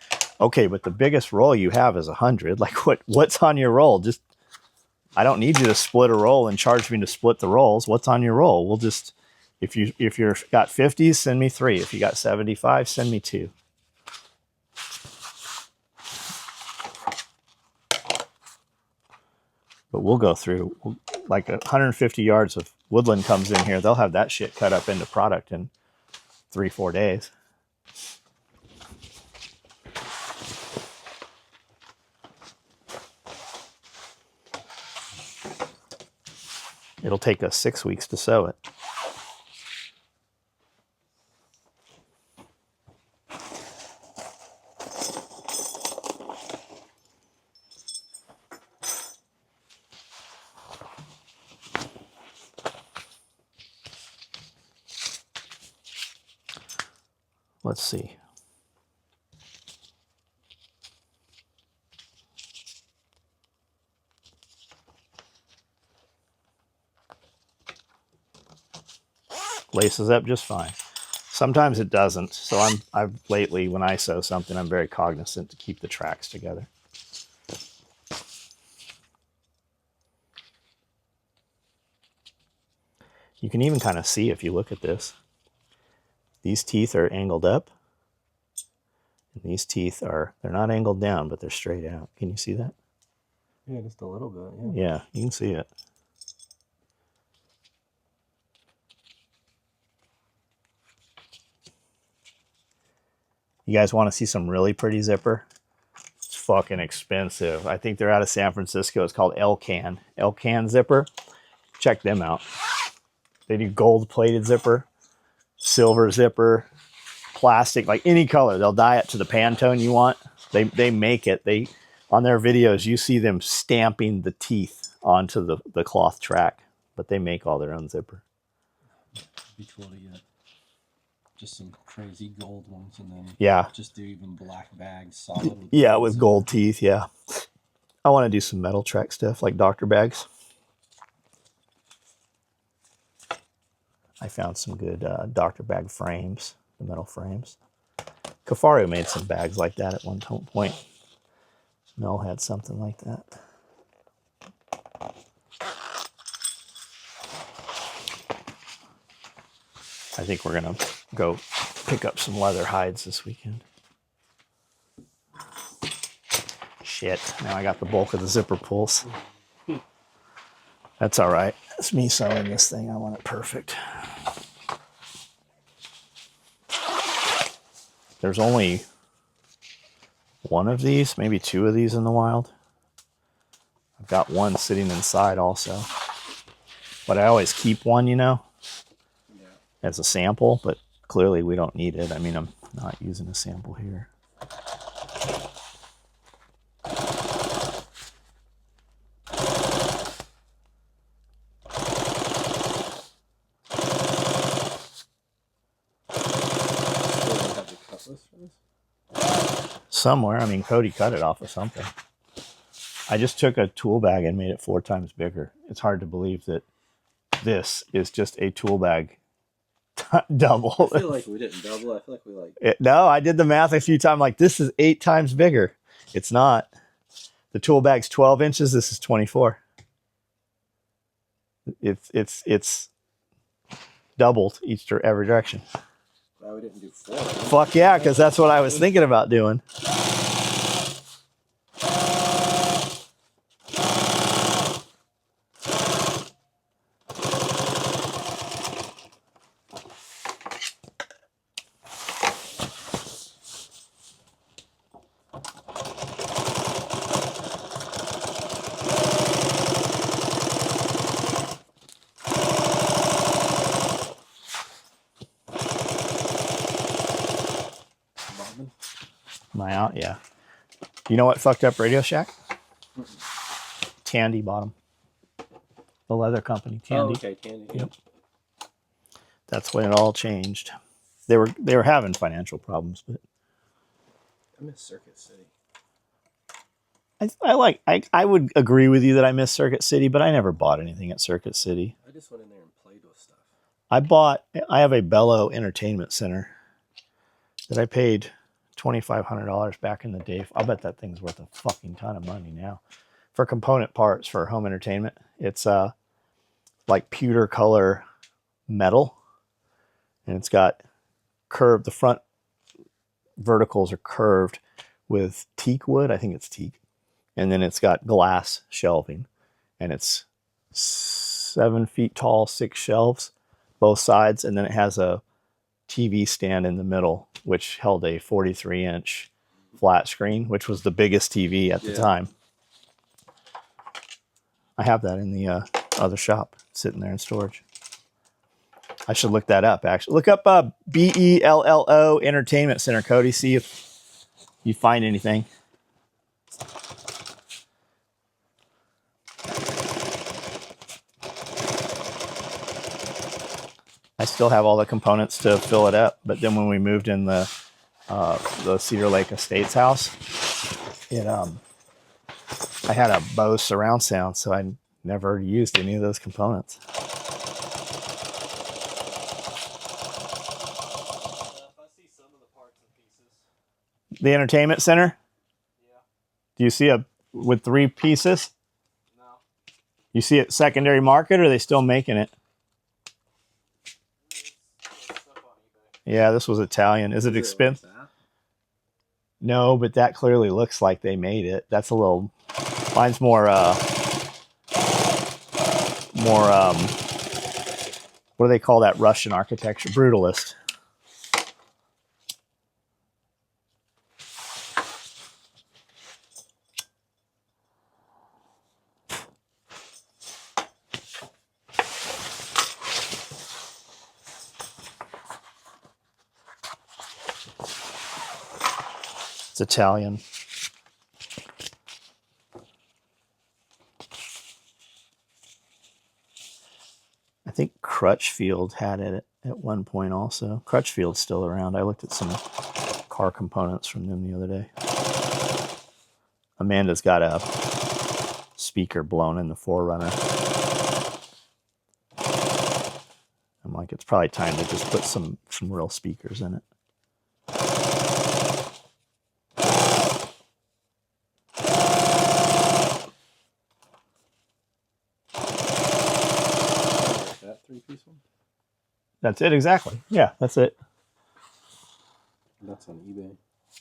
Okay, but the biggest roll you have is 100. Like what's on your roll? Just, I don't need you to split a roll and charge me to split the rolls. What's on your roll? We'll just, if you're got 50s, send me 3. If you got 75, send me 2. But we'll go through like 150 yards of Woodland comes in here. They'll have that shit cut up into product in 3-4 days. It'll take us 6 weeks to sew it. Let's see. Laces up just fine. Sometimes it doesn't. So I've lately, when I sew something, I'm very cognizant to keep the tracks together. You can even kind of see if you look at this. These teeth are angled up. And these teeth are, they're not angled down, but they're straight out. Can you see that? Yeah, just a little bit, yeah. Yeah, you can see it. You guys want to see some really pretty zipper? It's fucking expensive. I think they're out of San Francisco. It's called Elcan. Elcan zipper. Check them out. They do gold-plated zipper, silver zipper, plastic, like any color. They'll dye it to the Pantone you want. They make it. They on their videos you see them stamping the teeth onto the cloth track, but they make all their own zipper. It'd be cool to get just some crazy gold ones, and then Yeah. just do even black bags, solid. With gold teeth. Yeah, I want to do some metal track stuff like Dr. bags. I found some good Dr. bag frames, the metal frames. Kifaru made some bags like that at one point. Mel had something like that. I think we're going to go pick up some leather hides this weekend. Shit, now I got the bulk of the zipper pulls. That's all right. It's me sewing this thing. I want it perfect. There's only one of these, maybe two of these in the wild. I've got one sitting inside also. But I always keep one, you know, as a sample, but clearly we don't need it. I mean, I'm not using a sample here. Somewhere. I mean, Cody cut it off of something. I just took a tool bag and made it 4 times bigger. It's hard to believe that this is just a tool bag double. I feel like we didn't double. I feel like we like... No, I did the math a few times. Like, this is 8 times bigger. It's not. The tool bag's 12 inches. This is 24. It's doubled every direction. Why we didn't do 4? Fuck yeah, because that's what I was thinking about doing. My out, yeah. You know what fucked up Radio Shack? Tandy bought 'em. The leather company, Tandy. Oh, okay, Tandy. Yep. That's when it all changed. They were having financial problems, but I miss Circuit City. I would agree with you that I miss Circuit City, but I never bought anything at Circuit City. I just went in there and played with stuff. I have a Bello Entertainment Center that I paid $2,500 back in the day. I'll bet that thing's worth a fucking ton of money now. For component parts for home entertainment. It's like pewter color metal. And it's got curved, the front verticals are curved with teak wood. I think it's teak. And then it's got glass shelving. And it's 7 feet tall, 6 shelves, both sides. And then it has a TV stand in the middle, which held a 43-inch flat screen, which was the biggest TV at the time. I have that in the other shop, sitting there in storage. I should look that up, actually. Look up BELLO Entertainment Center, Cody. See if you find anything. I still have all the components to fill it up, but then when we moved in the Cedar Lake Estates house, I had a Bose surround sound, so I never used any of those components. The entertainment center? Yeah. Do you see with 3 pieces? No. You see it secondary market, or are they still making it? Yeah, this was Italian. Is it expensive? Like no, but that clearly looks like they made it. That's a little... Mine's more what do they call that Russian architecture? Brutalist. It's Italian. I think Crutchfield had it at one point also. Crutchfield's still around. I looked at some car components from them the other day. Amanda's got a speaker blown in the 4Runner. I'm like, it's probably time to just put some real speakers in it. That 3-piece one? That's it, exactly. Yeah, that's it. That's on eBay.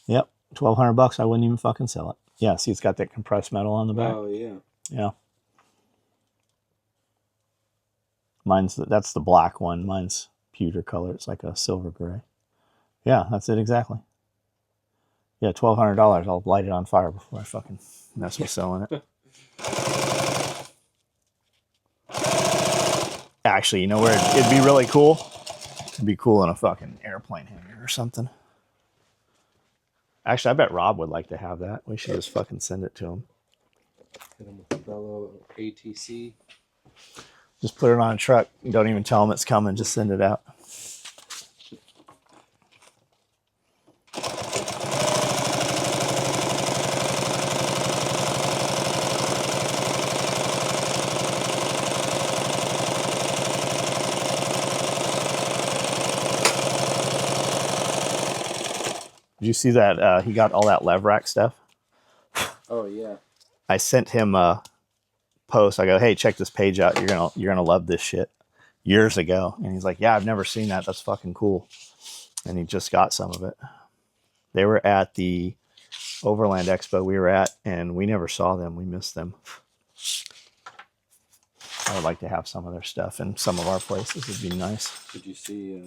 Yep, $1,200. I wouldn't even fucking sell it. Yeah, see, it's got that compressed metal on the back. Oh, yeah. Yeah. That's the black one. Mine's pewter color. It's like a silver gray. Yeah, that's it exactly. Yeah, $1,200. I'll light it on fire before I fucking mess with selling it. Actually, you know where it'd be really cool? It'd be cool in a fucking airplane hangar or something. Actually, I bet Rob would like to have that. We should just fucking send it to him. Hit him with the Bello ATC. Just put it on a truck. Don't even tell him it's coming. Just send it out. Did you see that? He got all that lev rack stuff. Oh, yeah. I sent him a post. I go, hey, check this page out. You're gonna love this shit. Years ago, and he's like, yeah, I've never seen that. That's fucking cool. And he just got some of it. They were at the Overland Expo we were at, and we never saw them. We missed them. I would like to have some of their stuff in some of our places. It'd be nice. Did you see?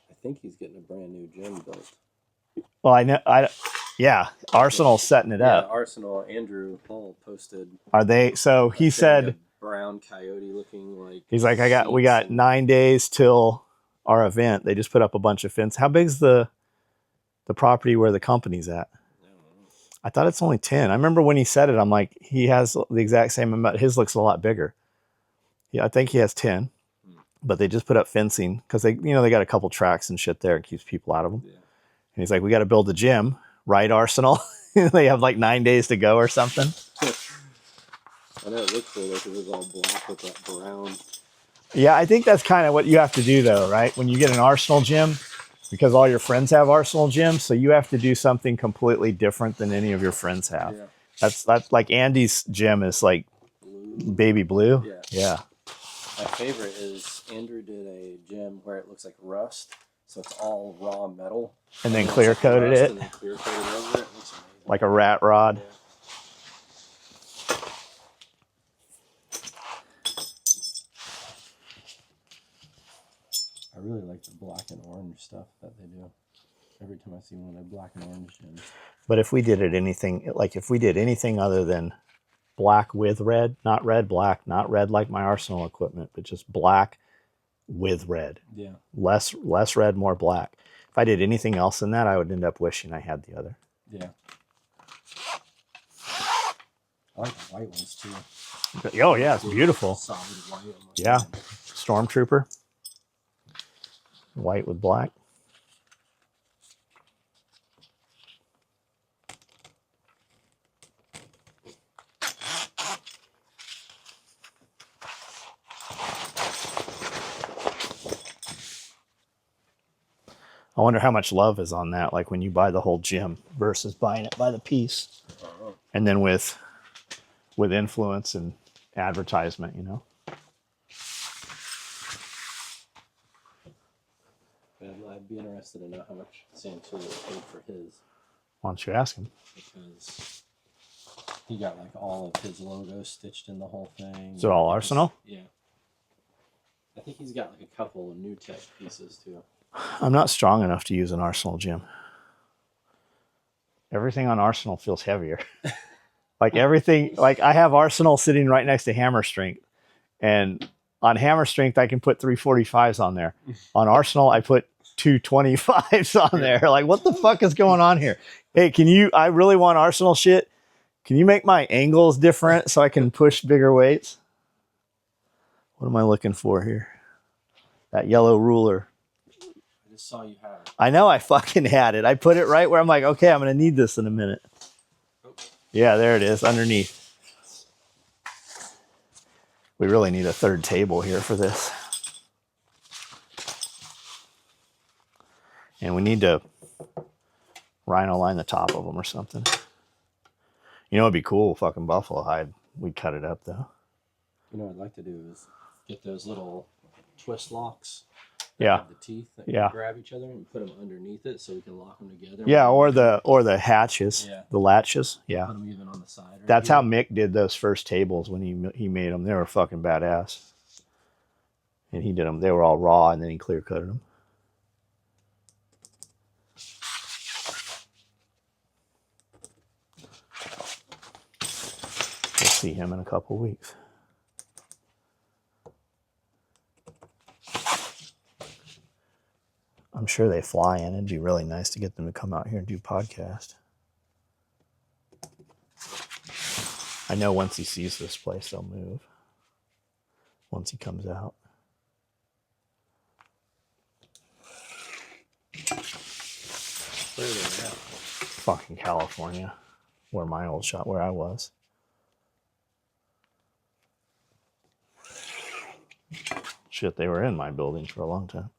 I think he's getting a brand new gym built. Well, I know. Yeah, Arsenal's setting it up. Arsenal. Andrew Hall posted. Are they? So he said, brown coyote looking like. He's like, we got 9 days till our event. They just put up a bunch of fence. How big's the property where the company's at? I thought it's only 10. I remember when he said it, I'm like, he has the exact same amount. His looks a lot bigger. Yeah, I think he has 10, but they just put up fencing because they got a couple tracks and shit there. It keeps people out of them. Yeah. And he's like, we got to build a gym, right, Arsenal? They have like 9 days to go or something. I know it looked cool. Like it was all black with that brown. Yeah, I think that's kind of what you have to do, though, right? When you get an Arsenal gym, because all your friends have Arsenal gyms, so you have to do something completely different than any of your friends have. Yeah. That's like Andy's gym is like blue. Baby blue. Yeah. My favorite is Andrew did a gym where it looks like rust, so it's all raw metal. And then clear coated it. And then clear coated over it. It looks amazing. Like a rat rod. Yeah. I really like the black and orange stuff that they do. Every time I see one of their black and orange gyms. But if we did anything other than black with red, not red, black, not red like my Arsenal equipment, but just black with red. Yeah. Less red, more black. If I did anything else than that, I would end up wishing I had the other. Yeah. I like the white ones too. Oh yeah, it's beautiful. Solid white. Yeah. Stormtrooper. White with black. I wonder how much love is on that, like when you buy the whole gym versus buying it by the piece. And then with influence and advertisement, I'd be interested to know how much Santoula paid for his. Why don't you ask him? Because he got like all of his logos stitched in the whole thing. Is it all Arsenal? Yeah. I think he's got like a couple of new tech pieces too. I'm not strong enough to use an Arsenal gym. Everything on Arsenal feels heavier. Like everything, like I have Arsenal sitting right next to Hammer Strength. And on Hammer Strength, I can put 345s on there. On Arsenal, I put 225s on there. Like, what the fuck is going on here? Hey, can you? I really want Arsenal shit. Can you make my angles different so I can push bigger weights? What am I looking for here? That yellow ruler. I just saw you have it. I know I fucking had it. I put it right where I'm like, okay, I'm going to need this in a minute. Oh. Yeah, there it is, underneath. We really need a third table here for this. And we need to rhino line the top of them or something. You know, it'd be cool, fucking buffalo hide. We'd cut it up, though. You know what I'd like to do is get those little twist locks. Yeah. Have the teeth that Yeah. grab each other and put them underneath it so we can lock them together. Yeah, or the hatches, Yeah. the latches. Yeah. Put them even on the side. Right That's here. how Mick did those first tables when he made them. They were fucking badass. And he did them. They were all raw, and then he clear cutted them. We'll see him in a couple weeks. I'm sure they fly in. It'd be really nice to get them to come out here and do podcast. I know once he sees this place, they'll move. Once he comes out. Where are they at? Fucking California, where my old shop, where I was. Shit, they were in my building for a long time.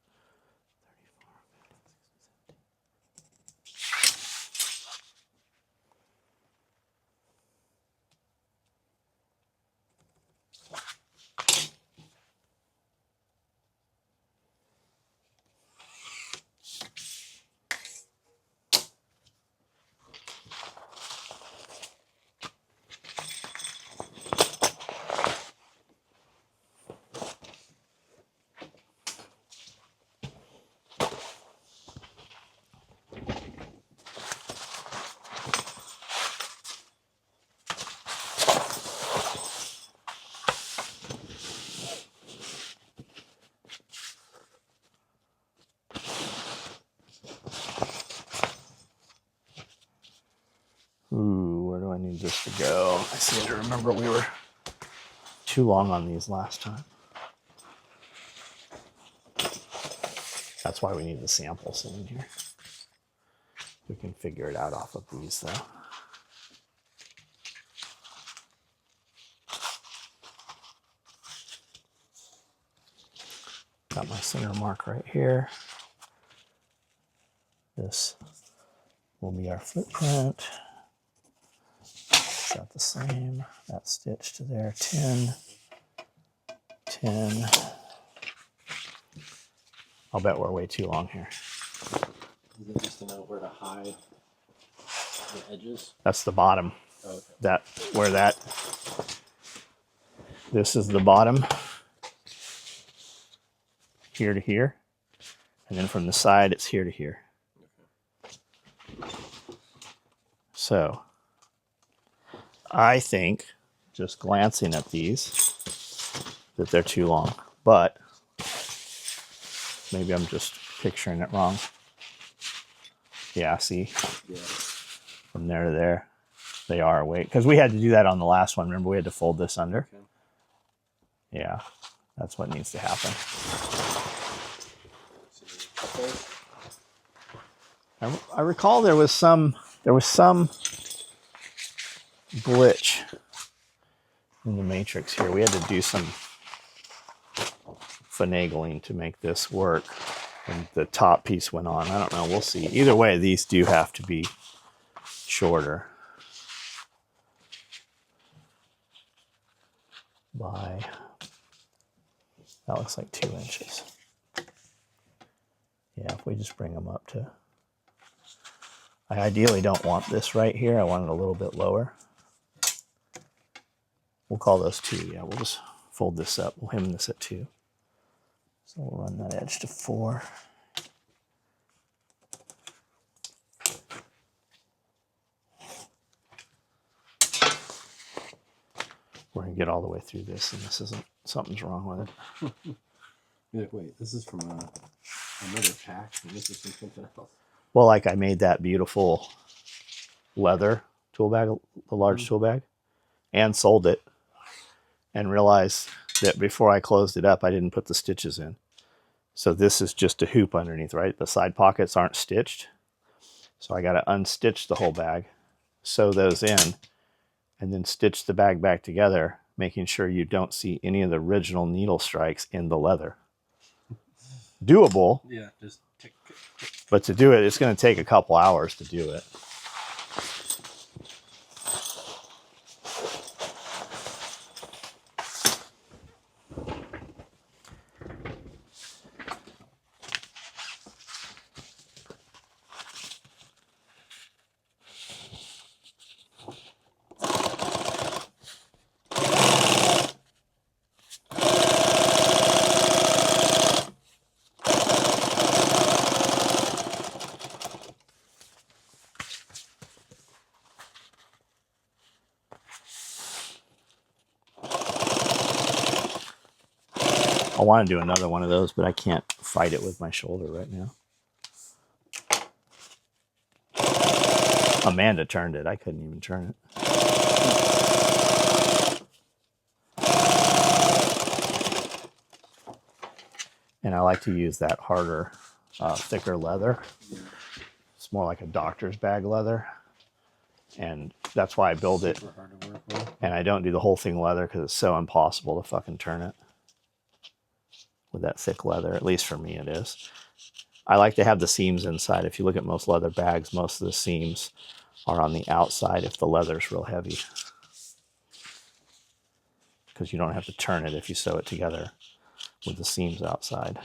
Ooh, where do I need this to go? I seem to remember we were too long on these last time. That's why we need the samples in here. We can figure it out off of these, though. Got my center mark right here. This will be our footprint. Got the same. That stitch to there. 10. 10. I'll bet we're way too long here. Is it just to know where to hide the edges? That's the bottom. Oh, okay. This is the bottom. Here to here. And then from the side, it's here to here. Okay. So, I think, just glancing at these, that they're too long. But, maybe I'm just picturing it wrong. Yeah, see? Yeah. From there to there, they are away. Because we had to do that on the last one. Remember, we had to fold this under? Okay. Yeah, that's what needs to happen. I recall there was some glitch in the matrix here. We had to do some finagling to make this work, and the top piece went on. I don't know. We'll see. Either way, these do have to be shorter by, that looks like 2 inches. Yeah, if we just bring them up to, I ideally don't want this right here. I want it a little bit lower. We'll call those 2. Yeah, we'll just fold this up. We'll hem this at 2. So we'll run that edge to 4. We're gonna get all the way through this, and this isn't, something's wrong with it. You're like, wait, this is from another pack, and this is from something else. Well, like I made that beautiful leather tool bag, the large tool bag, and sold it, and realized that before I closed it up, I didn't put the stitches in. So this is just a hoop underneath, right? The side pockets aren't stitched. So I got to unstitch the whole bag, sew those in, and then stitch the bag back together, making sure you don't see any of the original needle strikes in the leather. Doable. Yeah, just tick, tick, tick. But to do it, it's going to take a couple hours to do it. I want to do another one of those, but I can't fight it with my shoulder right now. Amanda turned it. I couldn't even turn it. And I like to use that harder, thicker leather. It's more like a doctor's bag leather. And that's why I build it. Super hard to work with. And I don't do the whole thing leather because it's so impossible to fucking turn it with that thick leather. At least for me it is. I like to have the seams inside. If you look at most leather bags, most of the seams are on the outside if the leather's real heavy. Because you don't have to turn it if you sew it together with the seams outside.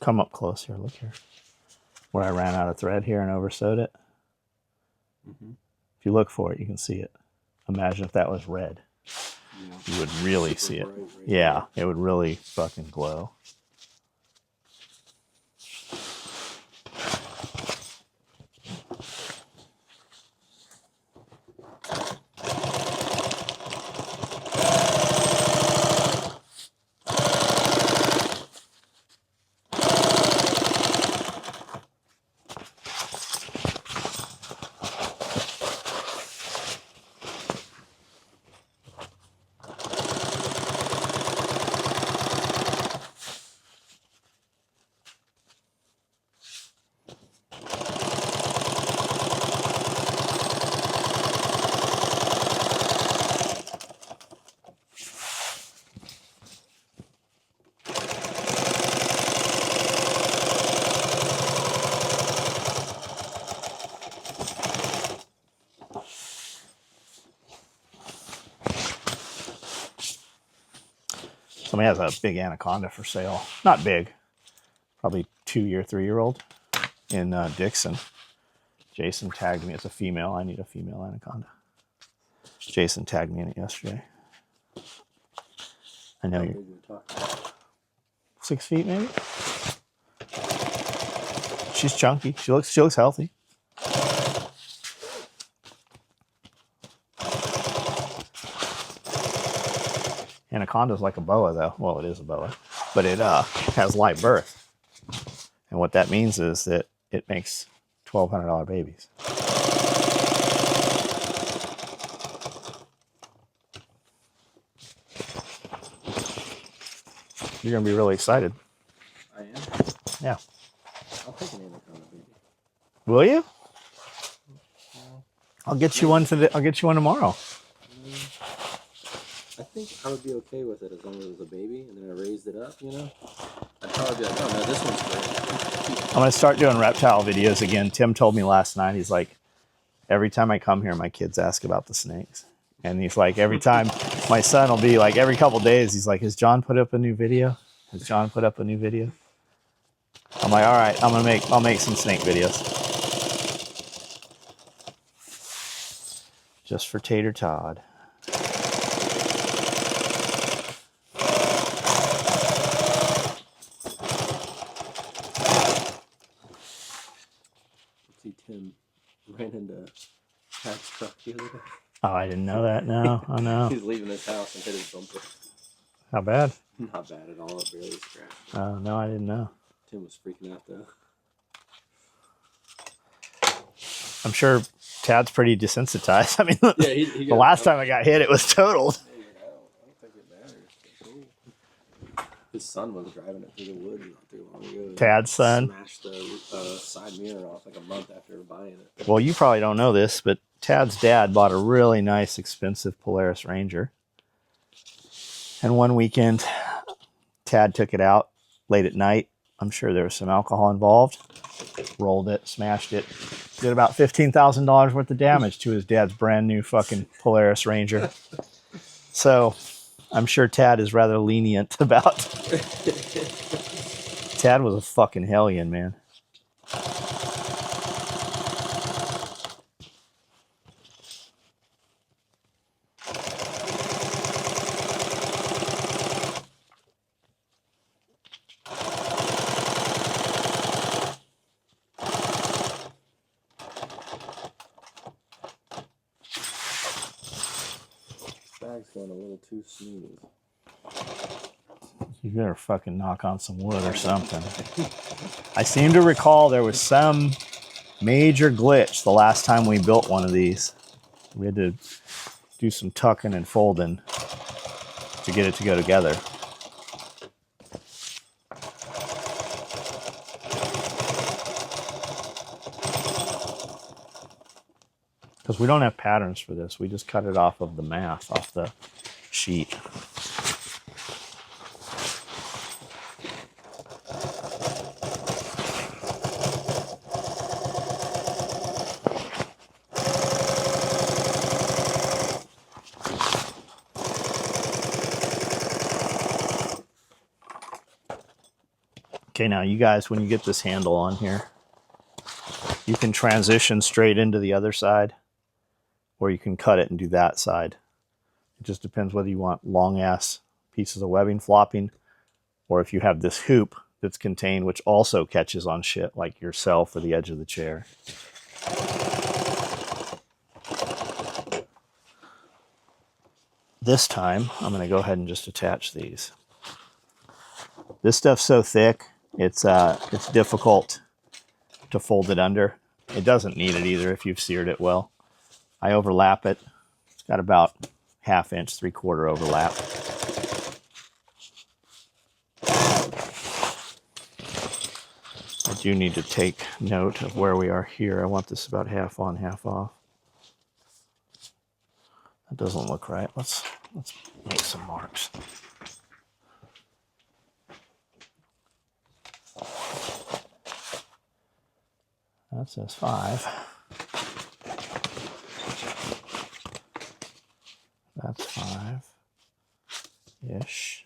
Come up close here, look here. Where I ran out of thread here and oversewed it. Mm-hmm. If you look for it, you can see it. Imagine if that was red. Yeah. You would really Super see it. bright right Yeah, it would really fucking glow. Somebody has a big anaconda for sale. Not big, probably 2-year, 3-year-old in Dixon. Jason tagged me. It's a female. I need a female anaconda. Jason tagged me in it yesterday. I know How you're big we're talking. 6 feet maybe. She's chunky. She looks healthy. Anaconda's like a boa, though. Well, it is a boa, but it has live birth, and what that means is that it makes $1,200 babies. You're gonna be really excited. I am. Yeah. I'll take an anaconda baby. Will you? I'll get you one today. I'll get you one tomorrow. I think I would be okay with it as long as it was a baby and then I raised it up, you know? I'd probably be like, oh no, this one's great. I'm gonna start doing reptile videos again. Tim told me last night, he's like, every time I come here, my kids ask about the snakes. And he's like, every time my son will be like, every couple days, he's like, has John put up a new video? Has John put up a new video? I'm like, all right, I'll make some snake videos. Just for Tater Todd. See, Tim ran into Pat's truck the other day. Oh, I didn't know that. No, I know. He's leaving his house and hit his bumper. How bad? Not bad at all. It barely scratched. Oh, no, I didn't know. Tim was freaking out though. I'm sure Tad's pretty desensitized. I mean, Yeah, he the last time I got hit, it was totaled. Hey, I don't think it matters. Cool. His son was driving it through the woods not too long ago. Tad's son? Smashed the side mirror off like a month after buying it. Well, you probably don't know this, but Tad's dad bought a really nice, expensive Polaris Ranger. And one weekend, Tad took it out late at night. I'm sure there was some alcohol involved. Rolled it, smashed it. Did about $15,000 worth of damage to his dad's brand new fucking Polaris Ranger. So I'm sure Tad is rather lenient about. Tad was a fucking hellion, man. Bag's going a little too smooth. You better fucking knock on some wood or something. I seem to recall there was some major glitch the last time we built one of these. We had to do some tucking and folding to get it to go together. Because we don't have patterns for this. We just cut it off of the math, off the sheet. Okay, now you guys, when you get this handle on here, you can transition straight into the other side, or you can cut it and do that side. It just depends whether you want long-ass pieces of webbing flopping, or if you have this hoop that's contained, which also catches on shit like yourself or the edge of the chair. This time, I'm going to go ahead and just attach these. This stuff's so thick, it's difficult to fold it under. It doesn't need it either if you've seared it well. I overlap it. It's got about 1/2 inch, 3/4 overlap. I do need to take note of where we are here. I want this about 1/2 on, 1/2 off. That doesn't look right. Let's make some marks. That says 5. That's 5-ish.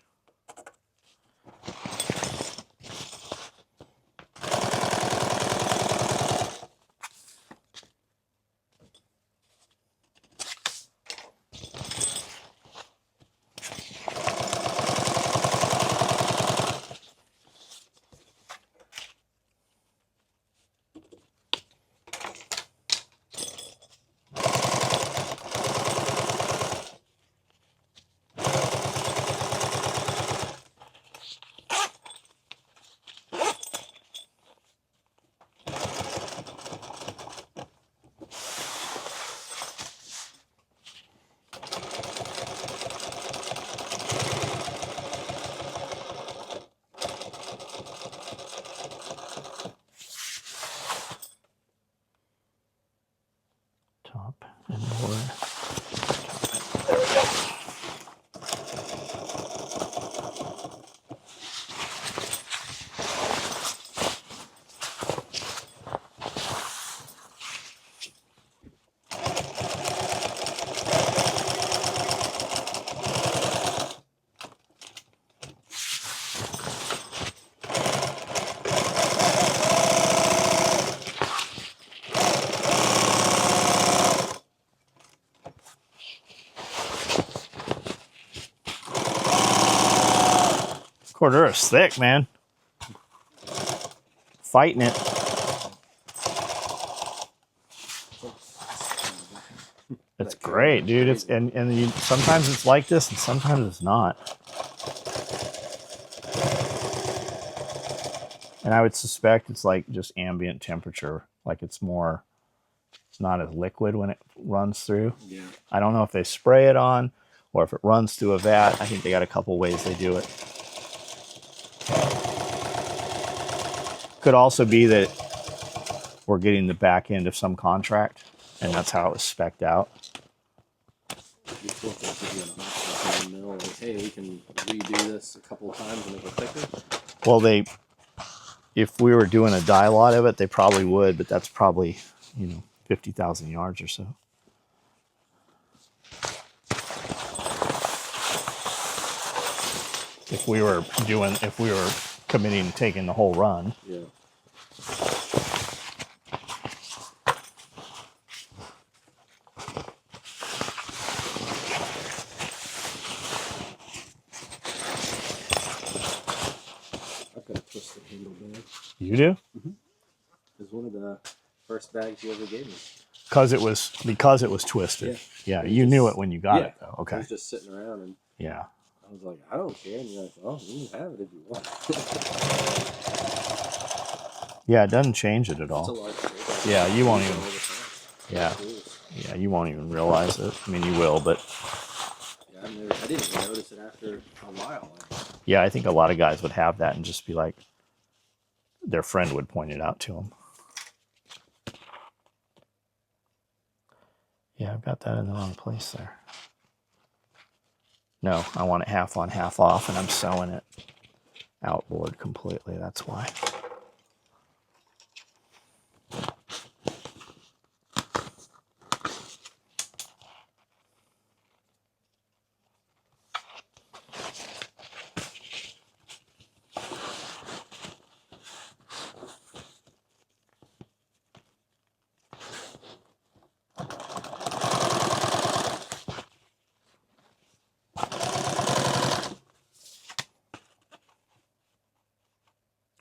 Cordura's thick, man. Fighting it. It's great, dude. It's and you, sometimes it's like this, and sometimes it's not. And I would suspect it's like just ambient temperature. Like it's more, it's not as liquid when it runs through. Yeah. I don't know if they spray it on or if it runs through a vat. I think they got a couple ways they do it. Could also be that we're getting the back end of some contract, and that's how it was spec'd out. You feel like they give you an option in the middle, like, hey, we can redo this a couple of times and make it thicker. Well, if we were doing a die lot of it, they probably would, but that's probably, 50,000 yards or so. If we were committing to taking the whole run. Yeah. I've got a twisted handle bag. You do? It was one of the first bags you ever gave me. Because it was twisted. Yeah, you knew it when you got it, though. Okay. It was just sitting around, and Yeah. I was like, I don't care. And you're like, well, you can have it if you want. Yeah, it doesn't change it at It's a all. large table. Yeah, you won't even. All the time. Yeah, Cool. yeah, you won't even realize it. I mean, you will, but Yeah, I didn't even notice it after a while. yeah, I think a lot of guys would have that and just be like, their friend would point it out to them. Yeah, I've got that in the wrong place there. No, I want it half on, half off, and I'm sewing it outboard completely. That's why.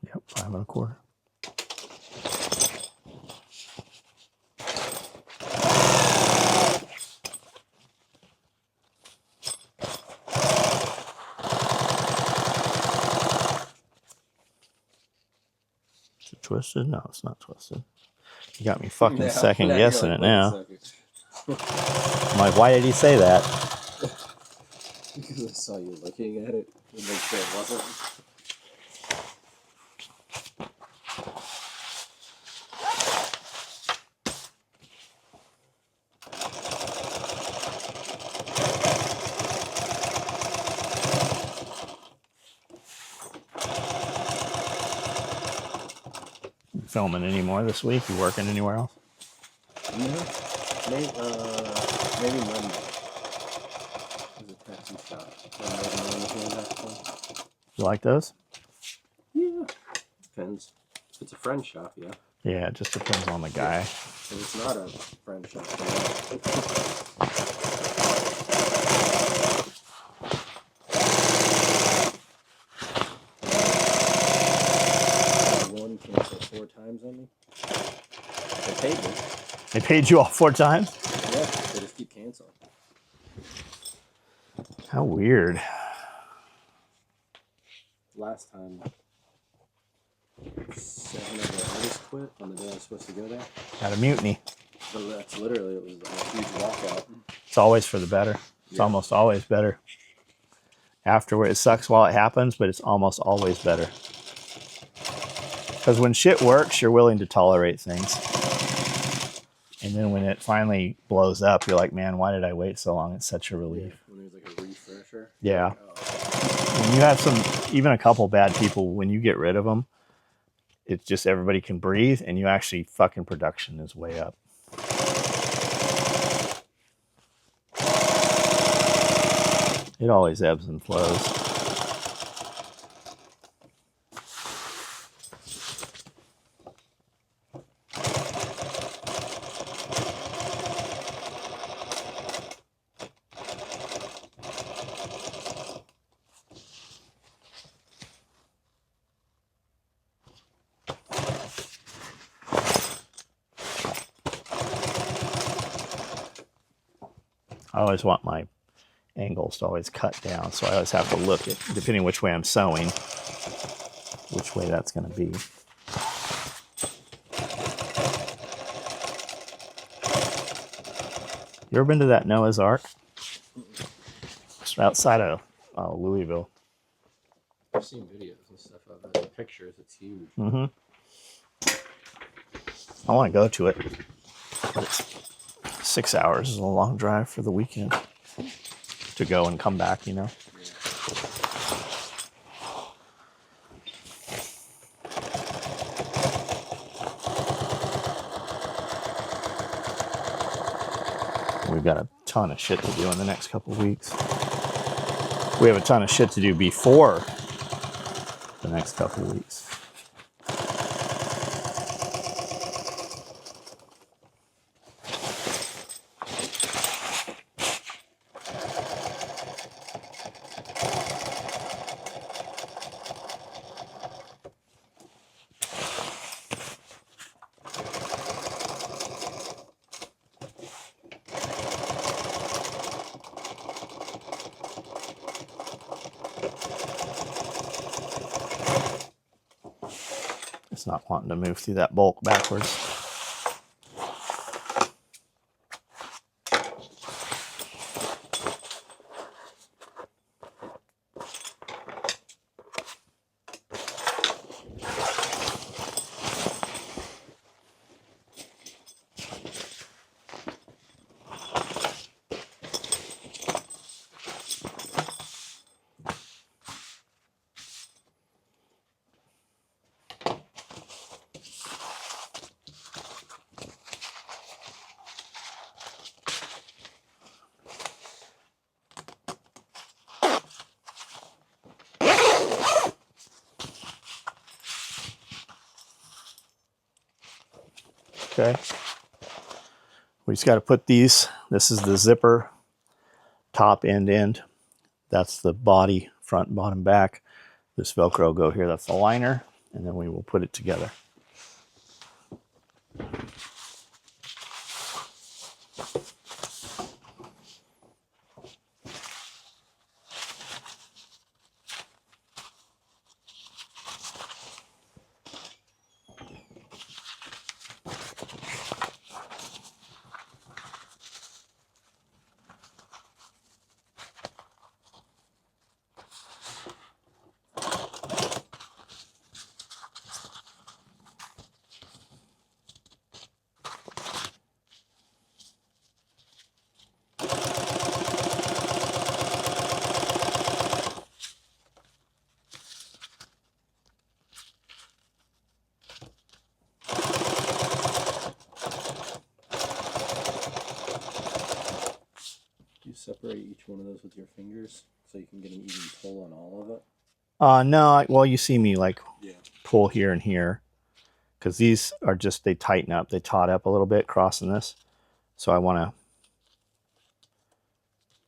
Yep, 5 1/4. Is it twisted? No, it's not twisted. You got me fucking second guessing it now. I'm like, why did he say that? Because I saw you looking at it and make sure it wasn't. Filming anymore this week? You working anywhere else? No, maybe Monday. There's a tattoo shop. You like those? Yeah. Depends. If it's a friend shop, yeah. Yeah, it just depends on the guy. If it's not a friend shop, one canceled 4 times on me. They paid me. They paid you all 4 times? Yeah, they just keep canceling. How weird. Last time, 7 of the artists quit on the day I was supposed to go there. Got a mutiny. But that's literally, it was a huge walkout. It's always for the better. It's almost always better. Afterward, it sucks while it happens, but it's almost always better. Because when shit works, you're willing to tolerate things. And then when it finally blows up, you're like, man, why did I wait so long? It's such a relief. When there's like a refresher. Yeah. Oh, When you have even a couple bad people, when you get rid of them, it's just everybody can breathe, and you actually fucking production is way up. It always ebbs and flows. I always want my angles to always cut down, so I always have to look at, depending which way I'm sewing, which way that's going to be. You ever been to that Noah's Ark? It's outside of Louisville. I've seen videos and stuff of it. The pictures, it's huge. Mm-hmm. I want to go to it, but it's 6 hours is a long drive for the weekend to go and come back, you know. We've got a ton of shit to do in the next couple of weeks. We have a ton of shit to do before the next couple of weeks. It's not wanting to move through that bulk backwards. Okay. We just got to put these. This is the zipper, top and end. That's the body, front, bottom, back. This Velcro will go here. That's the liner. And then we will put it together. Do you separate each one of those with your fingers so you can get an even pull on all of it? No, well, you see me like Yeah. pull here and here because these are just, they tighten up. They taut up a little bit crossing this. So I want to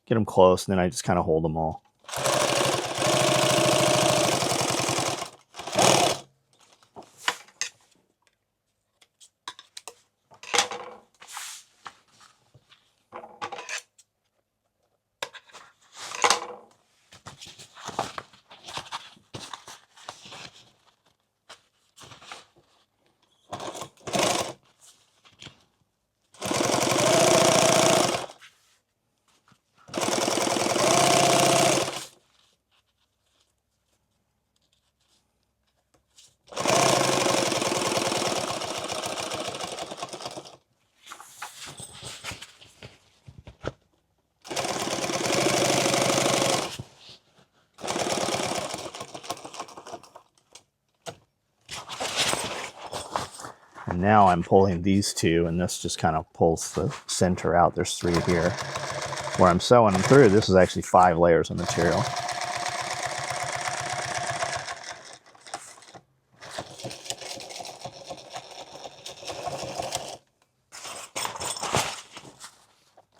get them close and then I just kind of hold them all. And now I'm pulling these two, and this just kind of pulls the center out. There's 3 here. Where I'm sewing them through, this is actually 5 layers of material.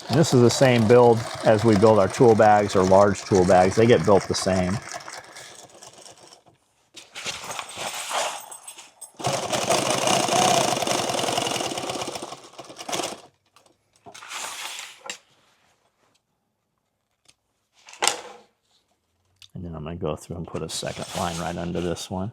And this is the same build as we build our tool bags or large tool bags. They get built the same. going to go through and put a second line right under this one.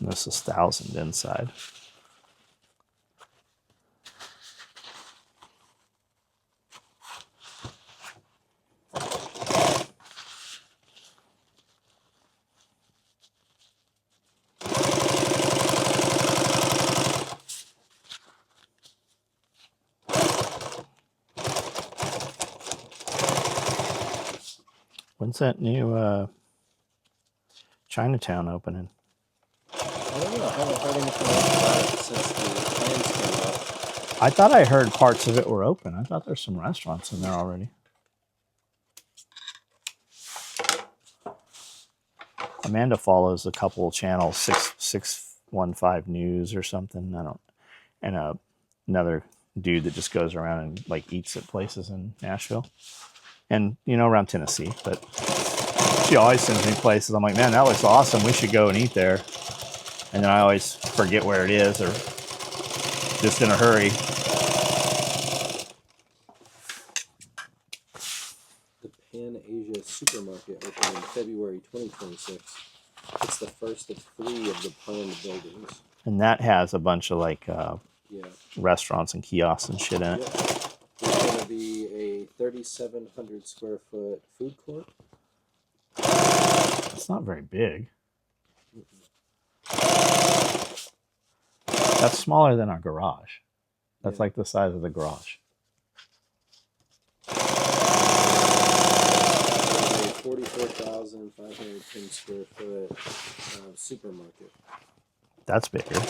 And this is 1,000 inside. When's that new Chinatown opening? I don't know. I haven't heard anything about it since the plans came up. I thought I heard parts of it were open. I thought there's some restaurants in there already. Amanda follows a couple of channels, 615 News or something. I don't, and another dude that just goes around and like eats at places in Nashville and around Tennessee. But she always sends me places. I'm like, man, that looks awesome. We should go and eat there. And then I always forget where it is or just in a hurry. The Pan Asia Supermarket opened in February 2026. It's the first of 3 of the planned buildings. And that has a bunch of like Yeah. restaurants and kiosks and shit in it. Yep. There's going to be a 3,700 square foot food court. It's not very big. That's smaller than our garage. That's like the size of the garage. There's a 44,510 square foot supermarket. That's bigger.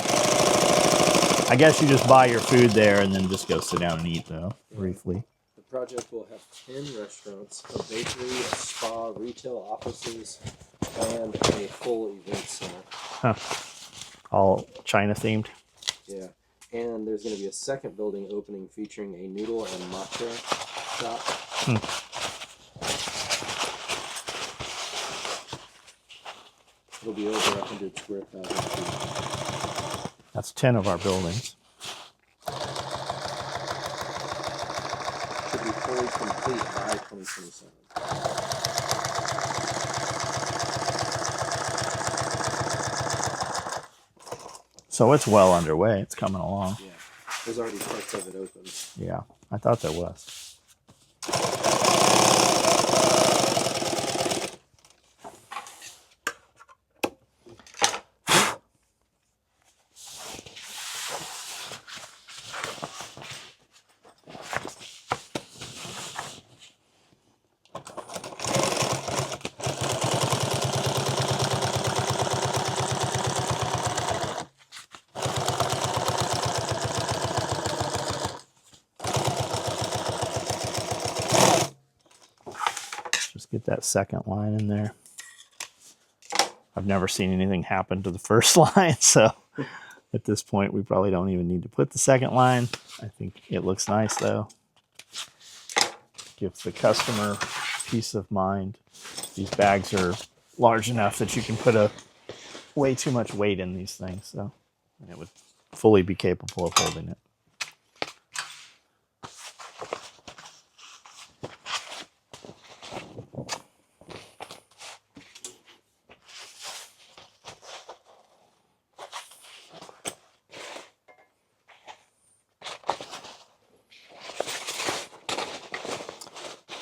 I guess you just buy your food there and then just go sit down and eat, though, briefly. The project will have 10 restaurants, a bakery, a spa, retail offices, and a full event center. Huh. All China themed. Yeah. And there's going to be a second building opening featuring a noodle and matcha shop. It'll be over 100 square thousand feet. That's 10 of our buildings. Should be fully complete by 2027. So it's well underway. It's coming along. Yeah. There's already parts of it open. Yeah, I thought there was. Just get that second line in there. I've never seen anything happen to the first line, so at this point we probably don't even need to put the second line. I think it looks nice though. Gives the customer peace of mind. These bags are large enough that you can put way too much weight in these things, so it would fully be capable of holding it.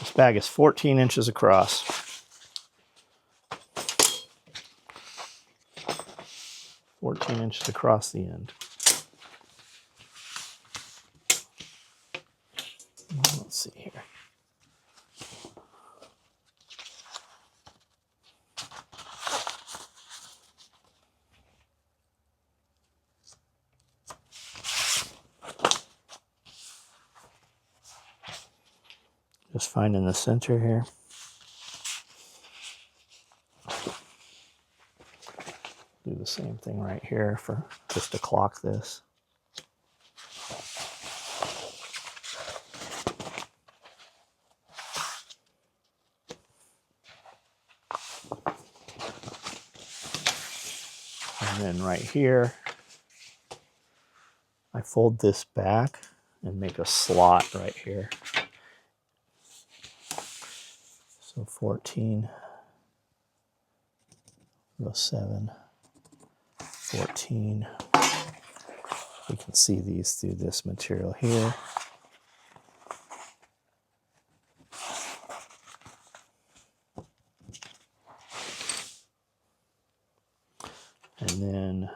This bag is 14 inches across. 14 inches across the end. Just finding the center here. Do the same thing right here for just to clock this. And then right here, I fold this back and make a slot right here. So 14, go 7, 14. We can see these through this material here. And then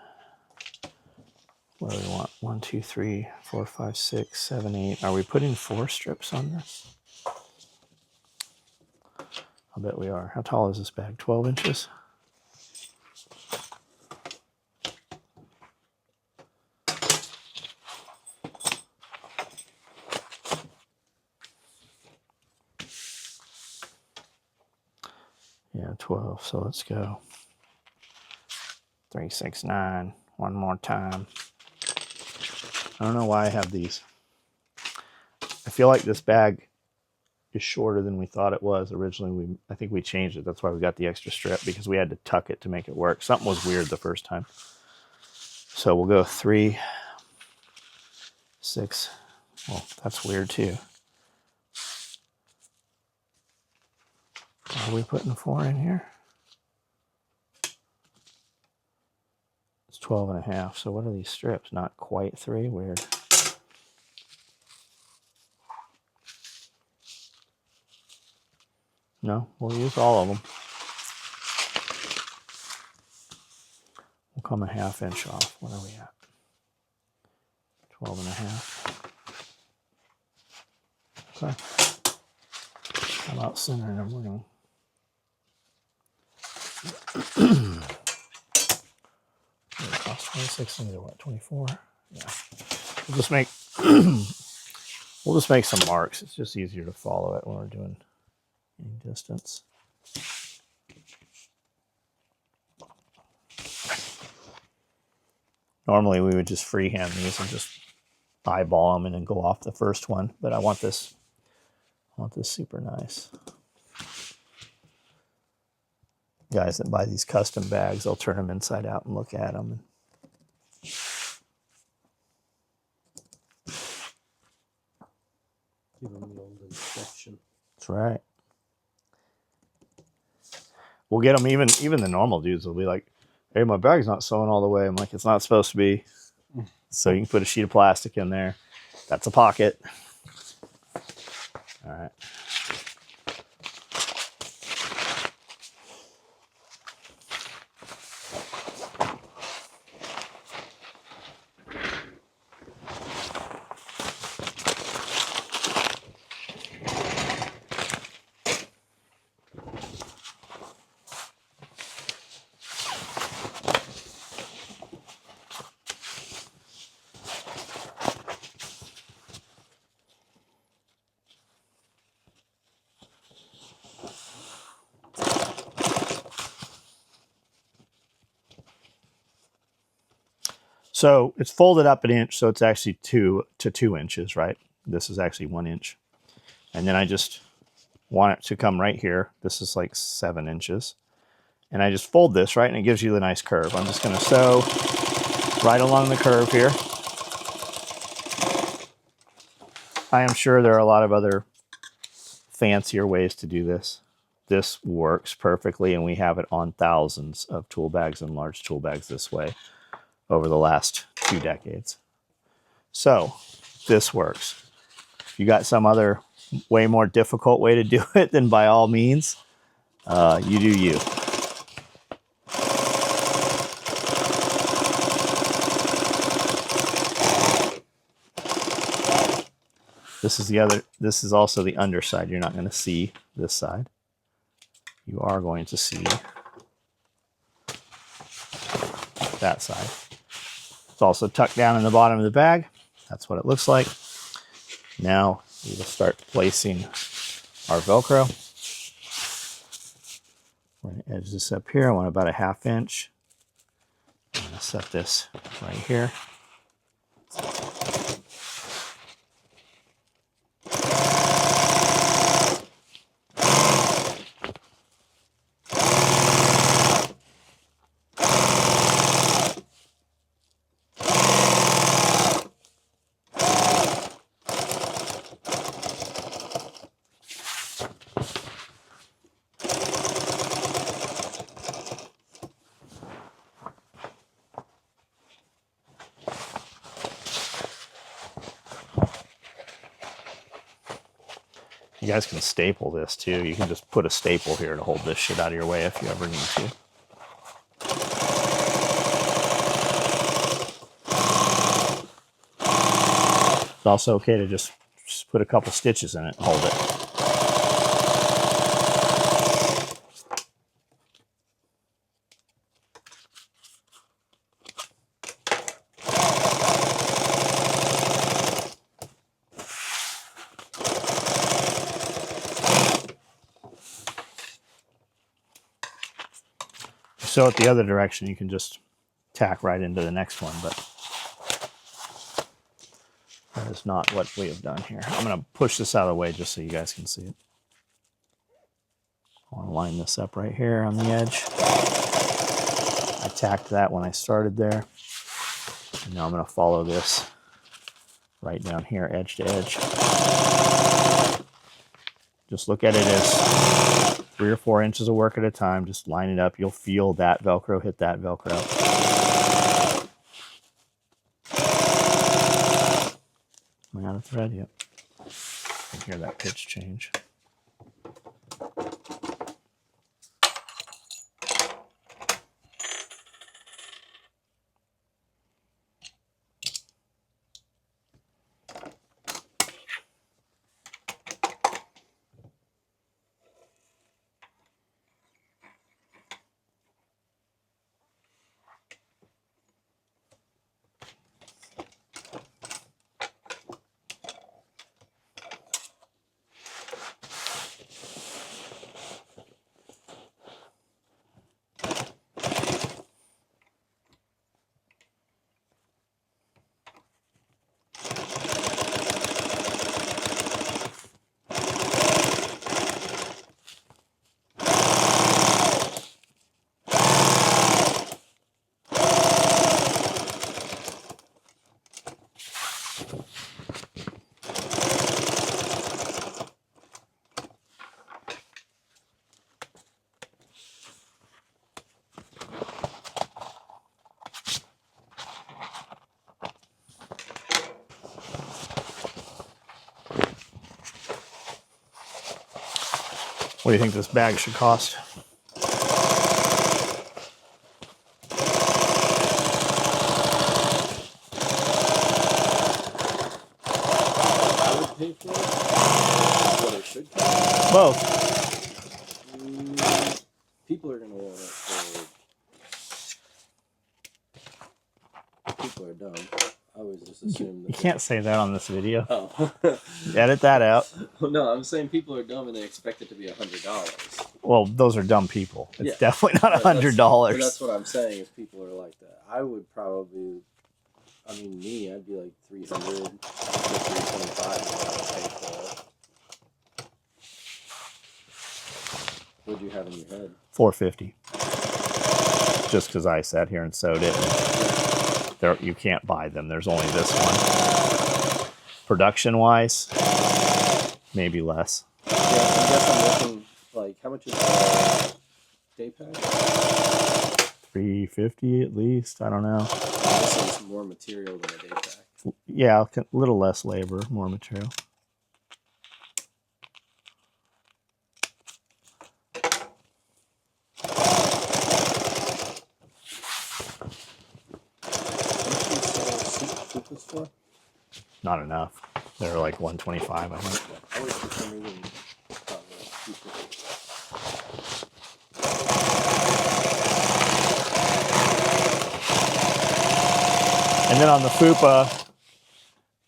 what do we want? 1, 2, 3, 4, 5, 6, 7, 8. Are we putting 4 strips on this? I'll bet we are. How tall is this bag? 12 inches? Yeah, 12. So let's go 3, 6, 9. One more time. I don't know why I have these. I feel like this bag is shorter than we thought it was originally. I think we changed it. That's why we got the extra strip, because we had to tuck it to make it work. Something was weird the first time. So we'll go 3, 6. Well, that's weird too. Are we putting 4 in here? It's 12 and a half. So what are these strips? Not quite 3. Weird. No, we'll use all of them. We'll come a ½ inch off. What are we at? 12 and a half. Okay. How about centering everything? It costs 26 and what? 24? Yeah. We'll just make we'll just make some marks. It's just easier to follow it when we're doing any distance. Normally we would just freehand these and just eyeball them and then go off the first one, but I want this super nice. Guys that buy these custom bags, they'll turn them inside out and look at them. Give them the old inspection. That's right. We'll get them, even the normal dudes will be like, hey, my bag's not sewing all the way. I'm like, it's not supposed to be. So you can put a sheet of plastic in there. That's a pocket. All right. So it's folded up 1 inch, so it's actually 2 to 2 inches, right? This is actually 1 inch. And then I just want it to come right here. This is like 7 inches. And I just fold this, right? And it gives you the nice curve. I'm just going to sew right along the curve here. I am sure there are a lot of other fancier ways to do this. This works perfectly, and we have it on thousands of tool bags and large tool bags this way over the last 2 decades. So this works. If you got some other way more difficult way to do it, then by all means, you do you. This is also the underside. You're not going to see this side. You are going to see that side. It's also tucked down in the bottom of the bag. That's what it looks like. Now we will start placing our Velcro. We're going to edge this up here. I want about a 1/2 inch. I'm going to set this right here. You guys can staple this too. You can just put a staple here to hold this shit out of your way if you ever need to. It's also okay to just put a couple stitches in it and hold it. So at the other direction, you can just tack right into the next one, but that is not what we have done here. I'm going to push this out of the way just so you guys can see it. I want to line this up right here on the edge. I tacked that when I started there. And now I'm going to follow this right down here, edge to edge. Just look at it as 3 or 4 inches of work at a time. Just line it up. You'll feel that Velcro hit that Velcro. Am I out of thread? Yep. I can hear that pitch change. What do you think this bag should cost? I would pay for it. What it should cost. Both. People are gonna want it for. People are dumb. I always just assume that. You can't say that on this video. Oh. Edit that out. No, I'm saying people are dumb and they expect it to be $100. Well, those are dumb people. It's Yeah. definitely not But $100. that's what I'm saying is people are like that. I would probably, I mean, me, I'd be like 300 to 325 if I would pay for it. What'd you have in your head? $450. Just because I sat here and sewed it. There, you can't buy them. There's only this one. Production-wise, maybe less. Yeah, I guess I'm looking, like, how much is a day pack? $350 at least. I don't know. This is more material than a day pack. Yeah, a little less labor, more material. For? Not enough. They're like $125, I think. I always for some reason thought And then on the FUPA,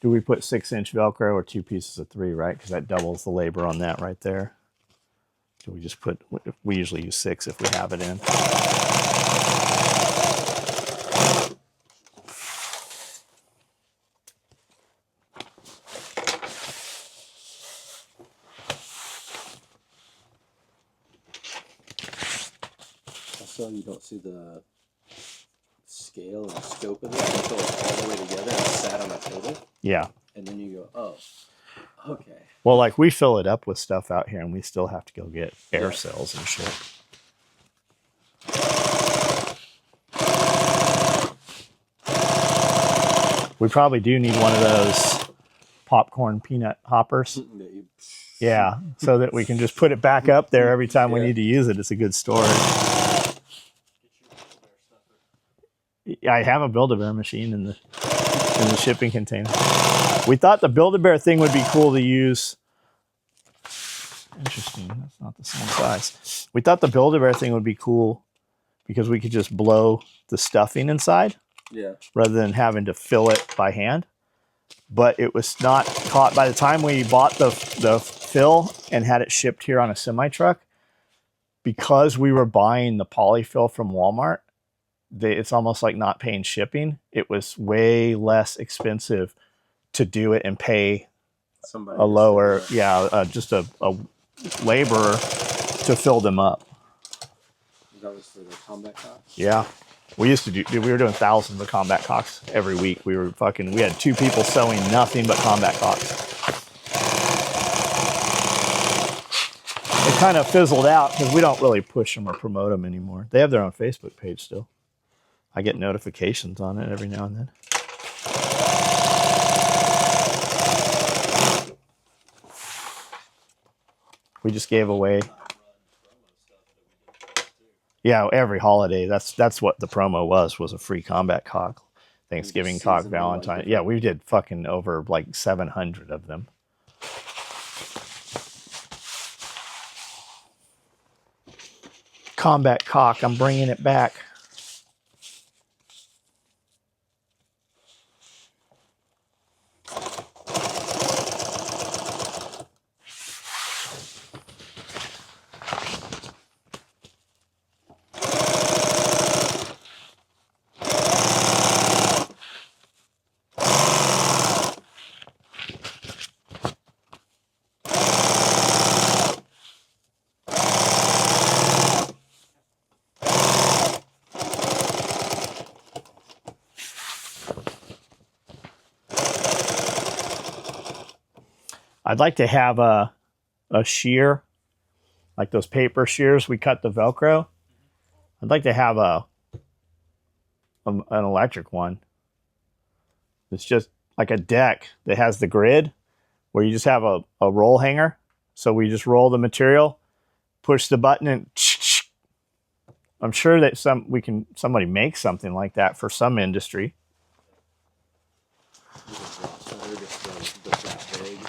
do we put 6-inch Velcro or 2 pieces of 3, right? Because that doubles the labor on that right there. Do we just put, we usually use 6 if we have it in. Also, you don't see the scale and scope of this until it's all the way together and sat on a table. Yeah. And then you go, oh, okay. Well, like we fill it up with stuff out here and we still have to go get air Yeah. cells and shit. We probably do need one of those popcorn peanut hoppers. Yeah, so that we can just put it back up there every time we need to use it. It's a good storage. I have a Build-A-Bear machine in the shipping container. We thought the Build-A-Bear thing would be cool to use. Interesting, that's not the same size. We thought the Build-A-Bear thing would be cool because we could just blow the stuffing inside. Yeah. Rather than having to fill it by hand. But it was not caught. By the time we bought the fill and had it shipped here on a semi-truck, because we were buying the polyfill from Walmart, it's almost like not paying shipping. It was way less expensive to do it and pay Somebody a lower, just a laborer to fill them up. That was for the combat cops? Yeah. We used to we were doing thousands of combat cocks every week. We had 2 people sewing nothing but combat cocks. It kind of fizzled out because we don't really push them or promote them anymore. They have their own Facebook page still. I get notifications on it every now and then. We just gave away. Yeah, every holiday. That's what the promo was a free combat cock. Thanksgiving cock, Valentine. Yeah, we did fucking over like 700 of them. Combat cock, I'm bringing it back. I'd like to have a shear, like those paper shears we cut the Velcro. I'd like to have an electric one. It's just like a deck that has the grid where you just have a roll hanger. So we just roll the material, push the button, and I'm sure that somebody make something like that for some industry.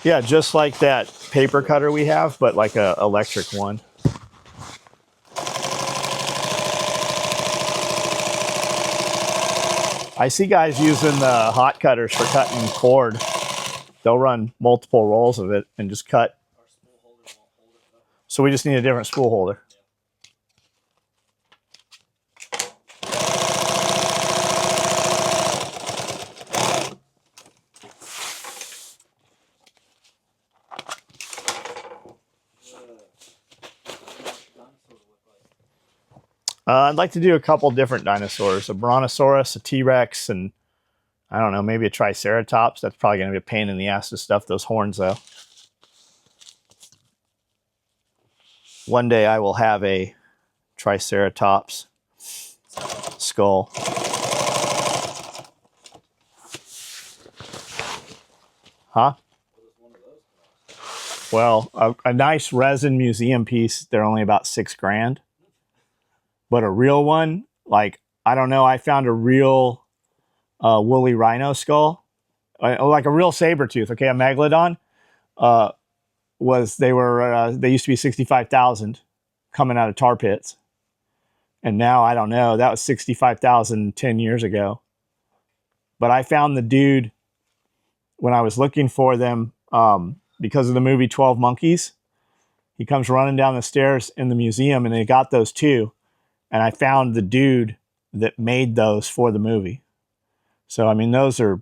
Yeah, just like that paper cutter we have, but like a electric one. I see guys using the hot cutters for cutting cord. They'll run multiple rolls of it and just cut. So we just need a different spool holder. I'd like to do a couple different dinosaurs, a Brontosaurus, a T-Rex, and I don't know, maybe a Triceratops. That's probably going to be a pain in the ass to stuff those horns, though. One day I will have a Triceratops skull. Huh? Well, a nice resin museum piece, they're only about $6,000. But a real one, like, I don't know, I found a real woolly rhino skull, like a real saber tooth, okay, a Megalodon, they used to be 65,000 coming out of tar pits. And now, I don't know, that was 65,000 10 years ago. But I found the dude when I was looking for them because of the movie 12 Monkeys. He comes running down the stairs in the museum, and they got those too. And I found the dude that made those for the movie. So, I mean, those are,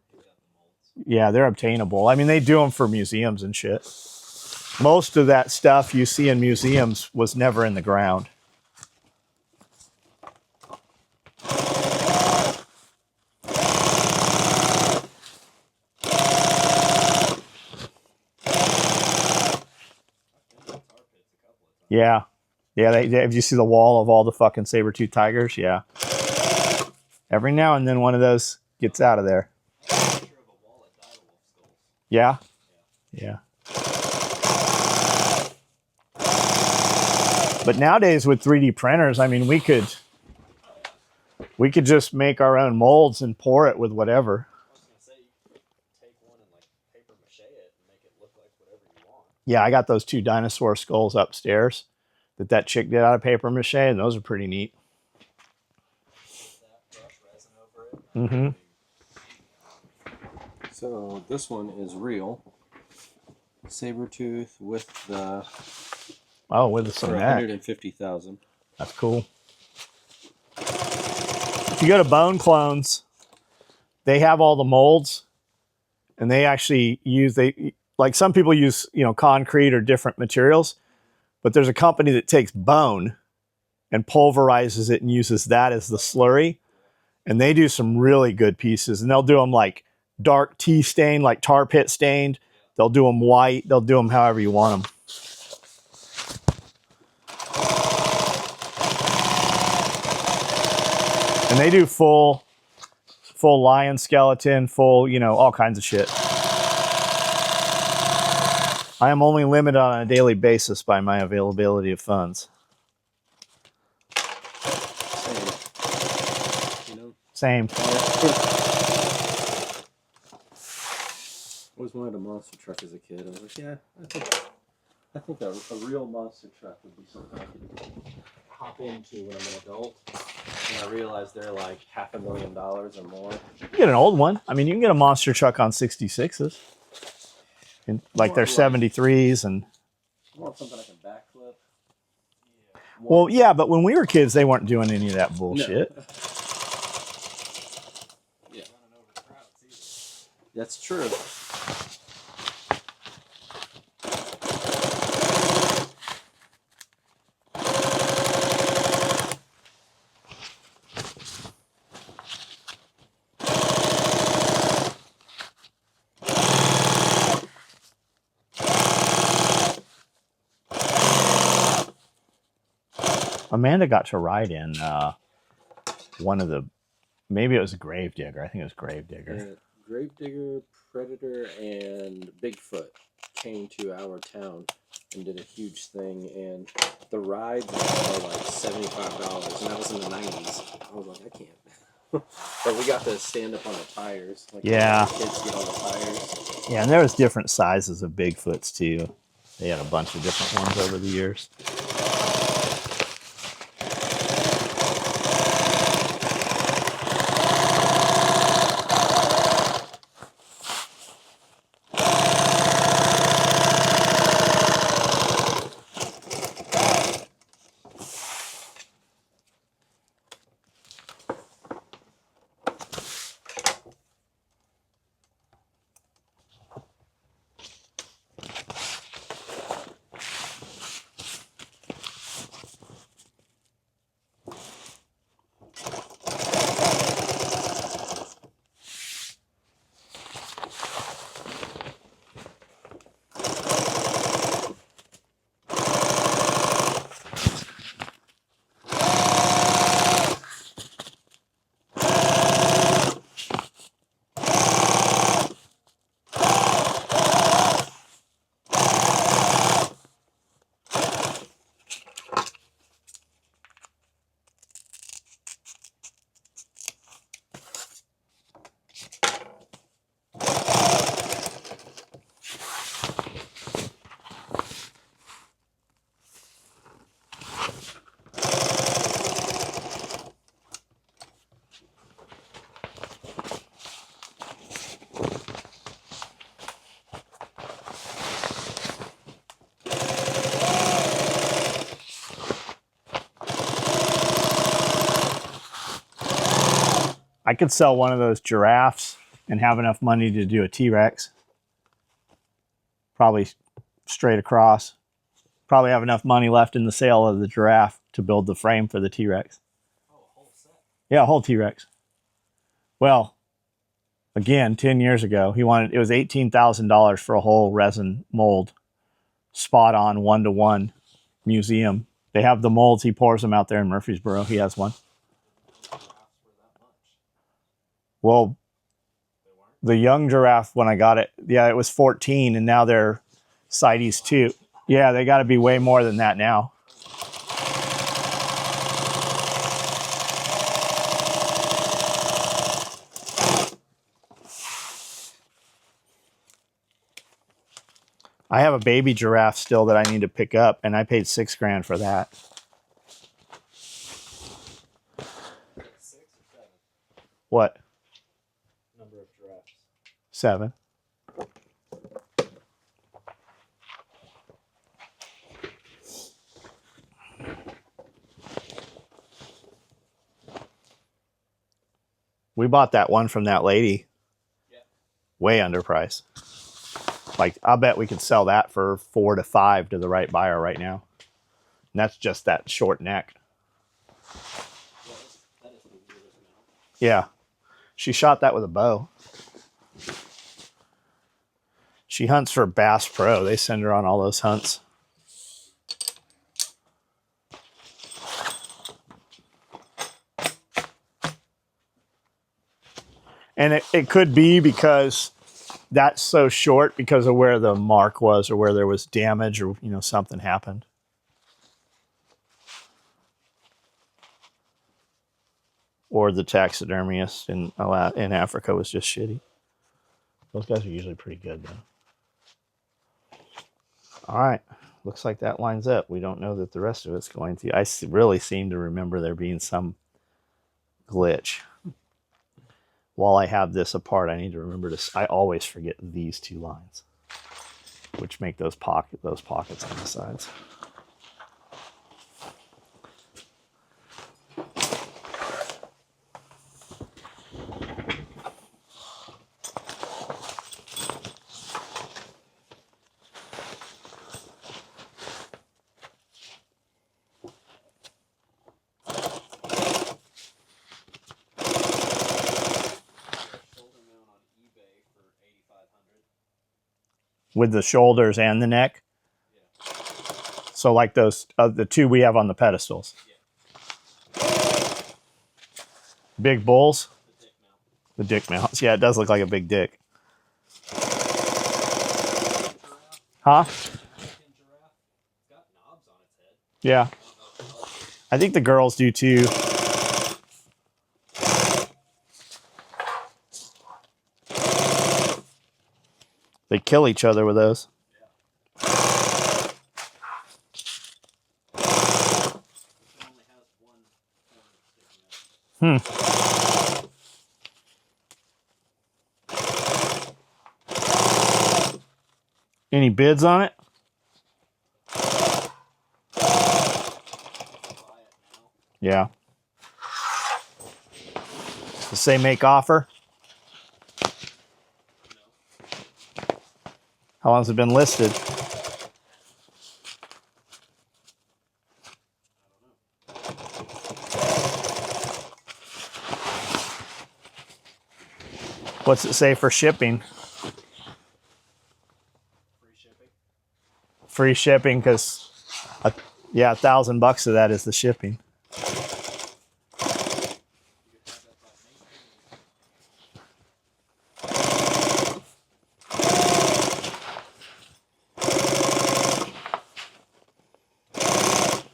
yeah, they're obtainable. I mean, they do them for museums and shit. Most of that stuff you see in museums was never in the ground. Yeah. Yeah, if you see the wall of all the fucking saber-tooth tigers, yeah. Every now and then one of those gets out of there. Yeah? Yeah. But nowadays with 3D printers, I mean, we could just make our own molds and pour it with whatever. I was gonna say you could take one and like paper mache it and make it look like whatever you want. Yeah, I got those 2 dinosaur skulls upstairs that chick did out of paper mache, and those are pretty neat. That brush resin over it. Mm-hmm. So this one is real. Sabertooth with the Oh, with some for neck. 150,000. That's cool. If you go to Bone Clones, they have all the molds, and they actually use like some people use, you know, concrete or different materials, but there's a company that takes bone and pulverizes it and uses that as the slurry, and they do some really good pieces. And they'll do them like dark tea stain, like tar pit stained. They'll do them white. They'll do them however you want them. And they do full lion skeleton, full, you know, all kinds of shit. I am only limited on a daily basis by my availability of funds. Same. You know? Same. Always wanted a monster truck as a kid. I was like, yeah, I think a real monster truck would be something I could hop into when I'm an adult. And I realized they're like $500,000 or more. You can get an old one. I mean, you can get a monster truck on 66s. And like their 73s and. I want something I can backflip. Yeah. Well, yeah, but when we were kids, they weren't doing any of that bullshit. No. Yeah. That's true. Amanda got to ride in one of the, maybe it was a Gravedigger. I think it was Gravedigger. Gravedigger, Predator, and Bigfoot came to our town and did a huge thing. And the rides were like $75, and that was in the 90s. I was like, I can't. But we got to stand up on the tires. Like Yeah. The kids get on the tires. Yeah, and there was different sizes of Bigfoots too. They had a bunch of different ones over the years. I could sell one of those giraffes and have enough money to do a T-Rex. Probably straight across. Probably have enough money left in the sale of the giraffe to build the frame for the T-Rex. Oh, a whole set. Yeah, a whole T-Rex. Well, again, 10 years ago, it was $18,000 for a whole resin mold. Spot on, 1-to-1 museum. They have the molds. He pours them out there in Murfreesboro. He has one. Well, the young giraffe, when I got it, yeah, it was 14, and now they're CITES 2. Yeah, they got to be way more than that now. I have a baby giraffe still that I need to pick up, and I paid $6,000 for that. 6 or 7? What? Number of giraffes. 7. We bought that one from that lady. Yeah. Way underpriced. Like, I bet we could sell that for 4 to 5 to the right buyer right now. And that's just that short neck. That is the weirdest mount. Yeah. She shot that with a bow. She hunts for Bass Pro. They send her on all those hunts. And it could be because that's so short because of where the mark was or where there was damage or, you know, something happened. Or the taxidermist in Africa was just shitty. Those guys are usually pretty good, though. All right. Looks like that lines up. We don't know that the rest of it's going to. I really seem to remember there being some glitch. While I have this apart, I need to remember to. I always forget these 2 lines, which make those pockets on the sides. With the shoulders and the neck. Yeah. So like those, the 2 we have on the pedestals. Yeah. Big bulls. The dick mount. The dick mounts. Yeah, it does look like a big dick. Huh? African giraffe. It's got knobs on its head. Yeah. I think the girls do too. They kill each other with those. Yeah. It only has one horn sticking out. Any bids on it? Buy it now. Yeah. The same make offer? No. How long has it been listed? I don't know. What's it say for shipping? Free shipping. Free shipping, because yeah, $1,000 of that is the shipping.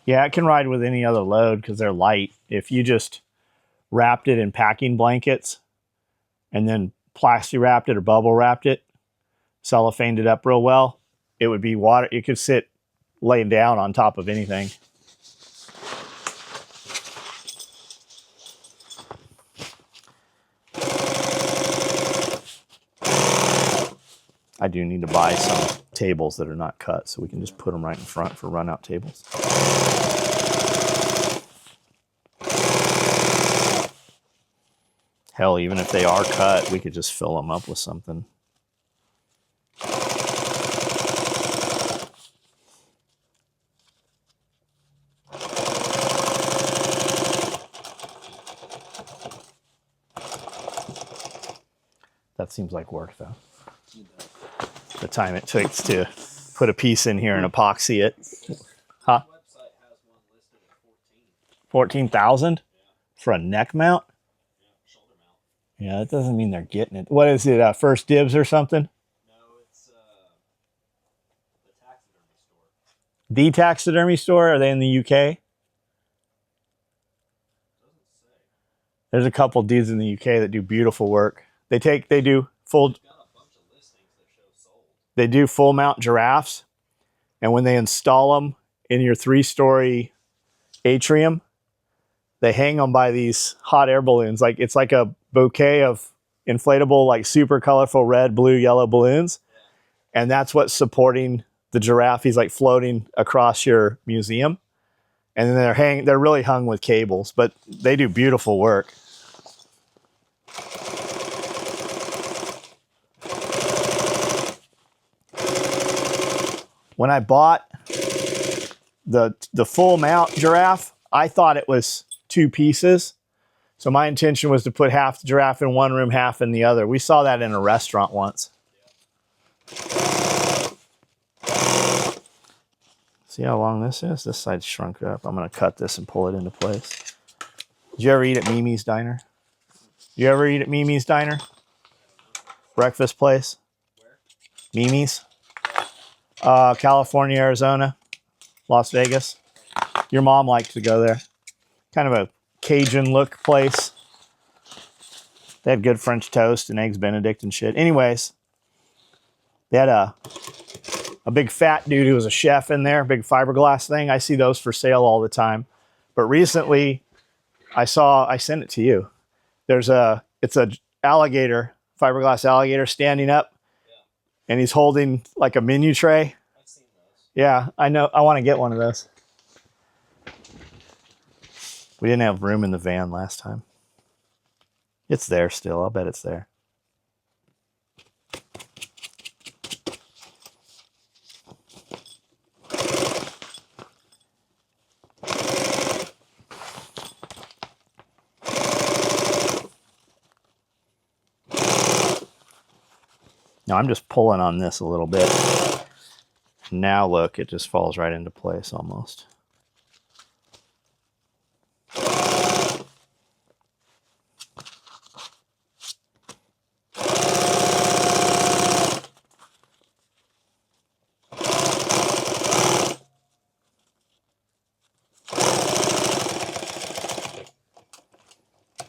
Yeah, it can ride with any other load because they're light. If you just wrapped it in packing blankets and then plasti wrapped it or bubble wrapped it, cellophaned it up real well, it would be water. It could sit laying down on top of anything. I do need to buy some tables that are not cut so we can just put them right in front for run out tables. Hell, even if they are cut, we could just fill them up with something. That seems like work, though. The time it takes to put a piece in here and epoxy it. Huh? Website has one listed at 14,000 for a neck mount? shoulder mount. Yeah, that doesn't mean they're getting it. What is it? First Dibs or something? No, it's the taxidermy store. The taxidermy store? Are they in the UK? Doesn't say. There's a couple dudes in the UK that do beautiful work. They do full. Got a bunch of listings that show sold. They do full mount giraffes, and when they install them in your 3-story atrium, they hang them by these hot air balloons. Like it's like a bouquet of inflatable, like super colorful red, blue, yellow balloons, and that's what's supporting the giraffe. He's like floating across your museum, and then they're really hung with cables, but they do beautiful work. When I bought the full mount giraffe, I thought it was 2 pieces. So my intention was to put half the giraffe in one room, half in the other. We saw that in a restaurant once. See how long this is? This side's shrunk up. I'm going to cut this and pull it into place. Did you ever eat at Mimi's Diner? You ever eat at Mimi's Diner? Breakfast place? Where? Mimi's? California, Arizona, Las Vegas. Your mom liked to go there. Kind of a Cajun look place. They had good French toast and eggs Benedict and shit. Anyways, they had a big fat dude who was a chef in there, big fiberglass thing. I see those for sale all the time. But recently I sent it to you. It's a alligator, fiberglass alligator standing up. And he's holding like a menu tray. I've seen those. Yeah, I know. I want to get one of those. We didn't have room in the van last time. It's there still. I'll bet it's there. Now I'm just pulling on this a little bit. Now look, it just falls right into place almost.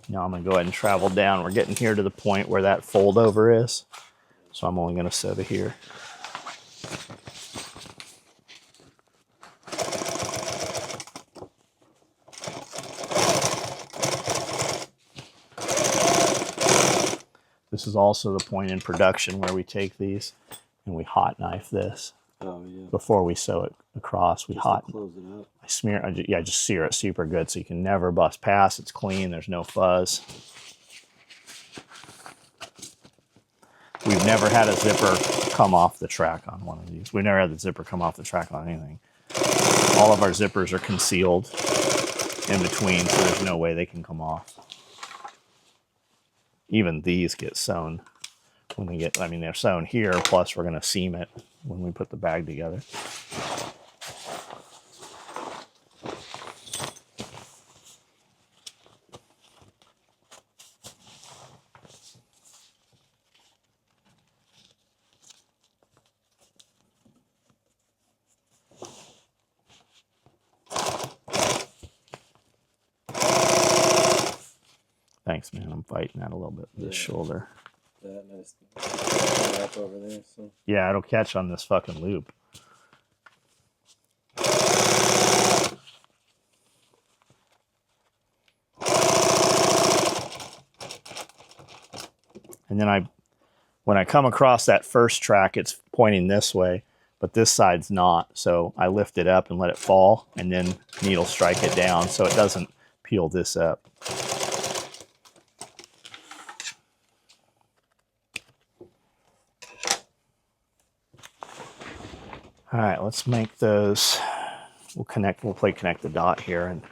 Now I'm going to go ahead and travel down. We're getting here to the point where that fold over is. So I'm only going to sew to here. This is also the point in production where we take these and we hot knife this. Oh, yeah. Before we sew it across, we hot. Close it up. I just sear it super good so you can never bust past. It's clean. There's no fuzz. We've never had a zipper come off the track on one of these. We've never had the zipper come off the track on anything. All of our zippers are concealed in between, so there's no way they can come off. Even these get sewn when they get, they're sewn here, plus we're going to seam it when we put the bag together. Thanks, man. I'm fighting that a little bit with this shoulder. That nice up over there. So. Yeah, it'll catch on this fucking loop. And then when I come across that first track, it's pointing this way, but this side's not. So I lift it up and let it fall, and then needle strike it down so it doesn't peel this up. All right, let's make those. We'll play connect the dot here and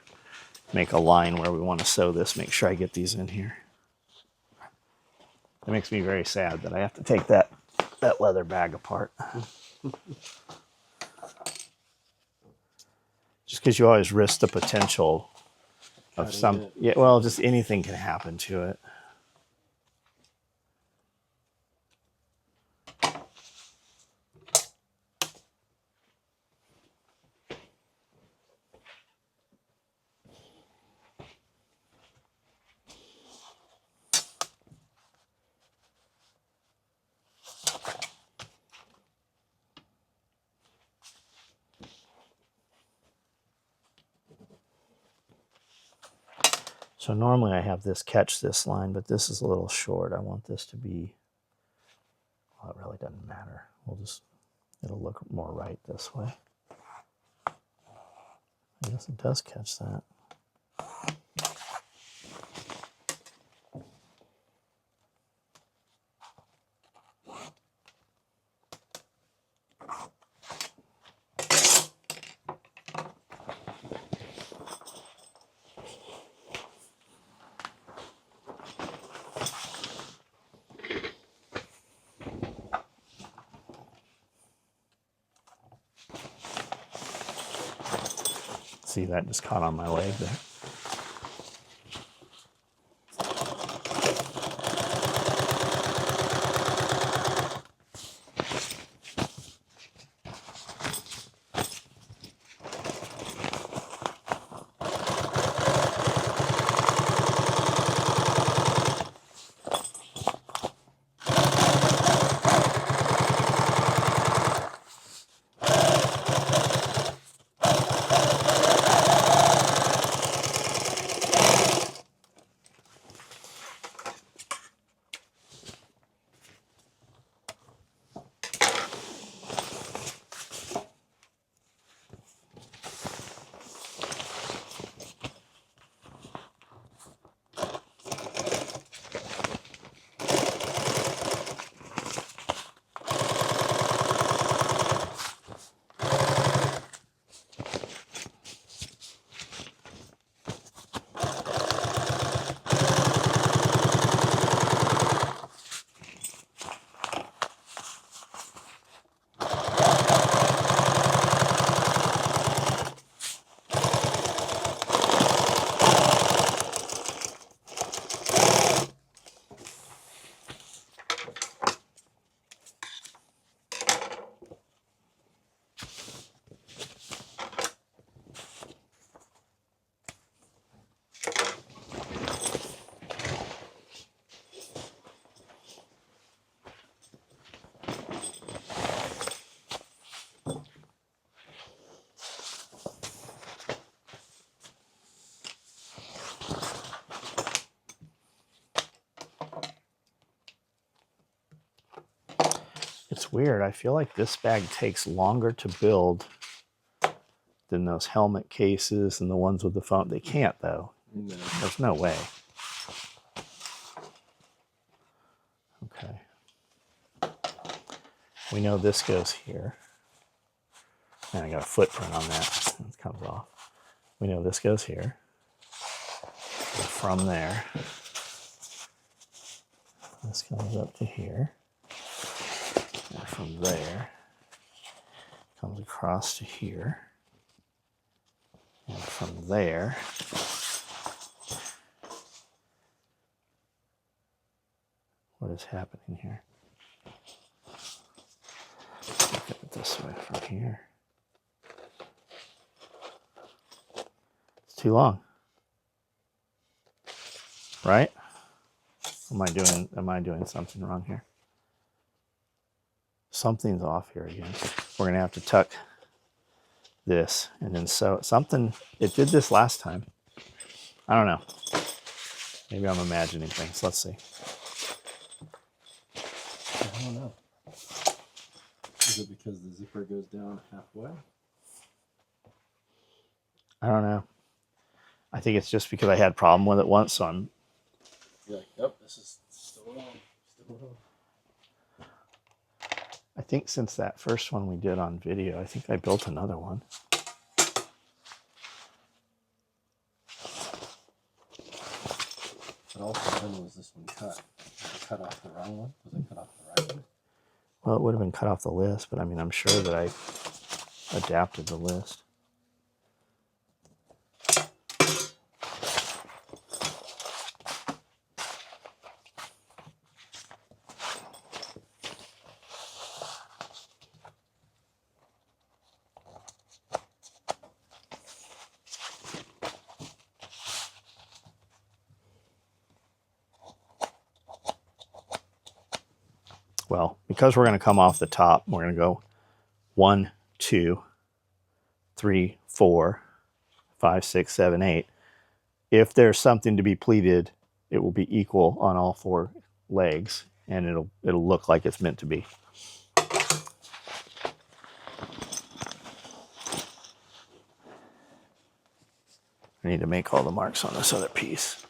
make a line where we want to sew this. Make sure I get these in here. It makes me very sad that I have to take that leather bag apart. Just because you always risk the potential of Cutting some, it. yeah, well, just anything can happen to it. So normally I have this catch this line, but this is a little short. I want this to be, well, it really doesn't matter. It'll look more right this way. I guess it does catch that. See, that just caught on my leg there. It's weird. I feel like this bag takes longer to build than those helmet cases and the ones with the phone. They can't, though. No. There's no way. Okay. We know this goes here. And I got a footprint on that. It comes off. We know this goes here. And from there, this comes up to here. And from there, comes across to here. And from there, what is happening here? Look at it this way from here. It's too long. Right? Am I doing something wrong here? Something's off here again. We're gonna have to tuck this and then sew something. It did this last time. I don't know. Maybe I'm imagining things. Let's see. I don't know. Is it because the zipper goes down halfway? I don't know. I think it's just because I had a problem with it once, so I'm. You're like, nope, this is still wrong. Still wrong. I think since that first one we did on video, I think I built another one. But also, when was this one cut? Was it cut off the wrong one? Was it cut off the right one? Well, it would have been cut off the list, but I mean, I'm sure that I adapted the list. Well, because we're going to come off the top, we're going to go 1, 2, 3, 4, 5, 6, 7, 8. If there's something to be pleated, it will be equal on all 4 legs, and it'll look like it's meant to be. I need to make all the marks on this other piece.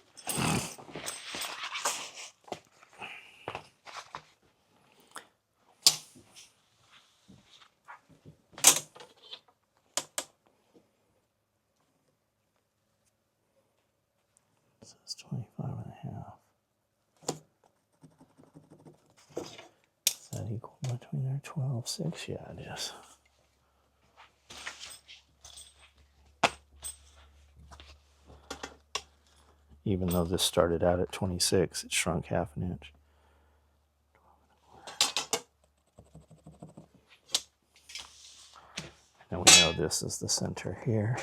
This is 25.5. Is that equal between there? 12.6? Yeah, it is. Even though this started out at 26, it shrunk half an inch. Now we know this is the center here.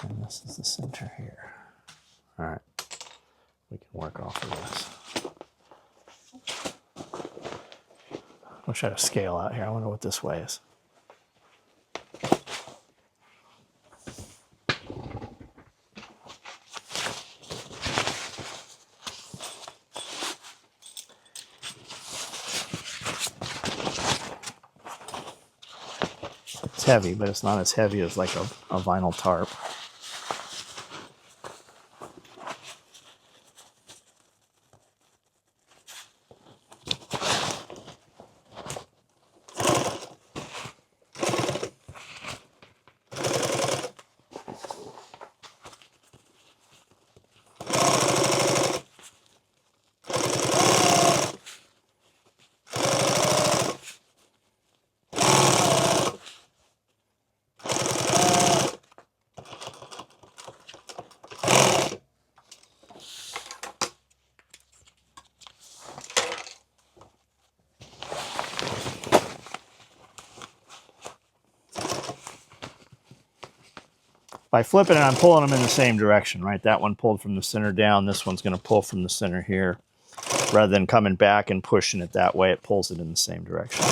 And this is the center here. All right, we can work off of this. Wish I had a scale out here. I wonder what this weighs. It's heavy, but it's not as heavy as like a vinyl tarp. By flipping it, I'm pulling them in the same direction, right? That one pulled from the center down. This one's going to pull from the center here. Rather than coming back and pushing it that way, it pulls it in the same direction.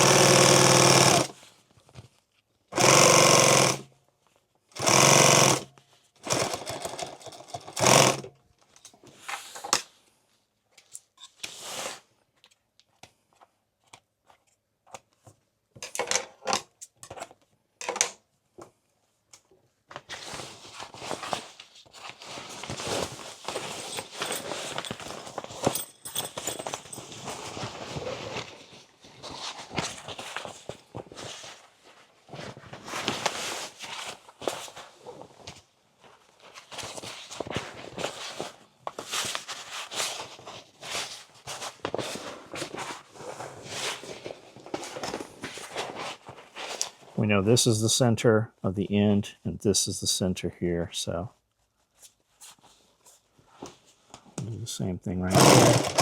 We know this is the center of the end, and this is the center here, so we'll do the same thing right here.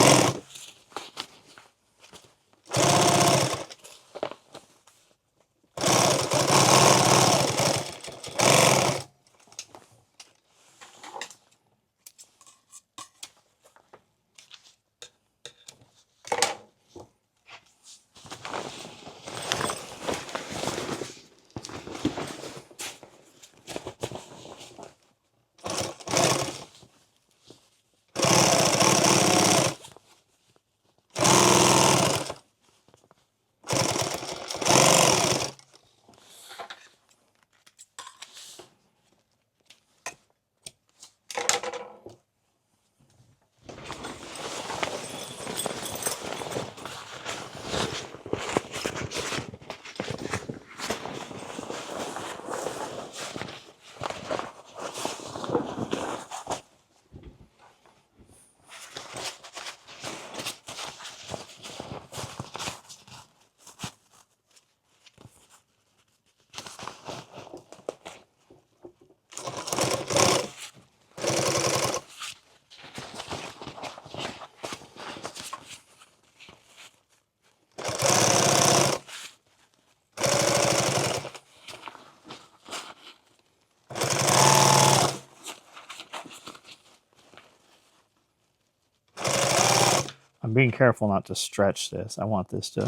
I'm being careful not to stretch this. I want this to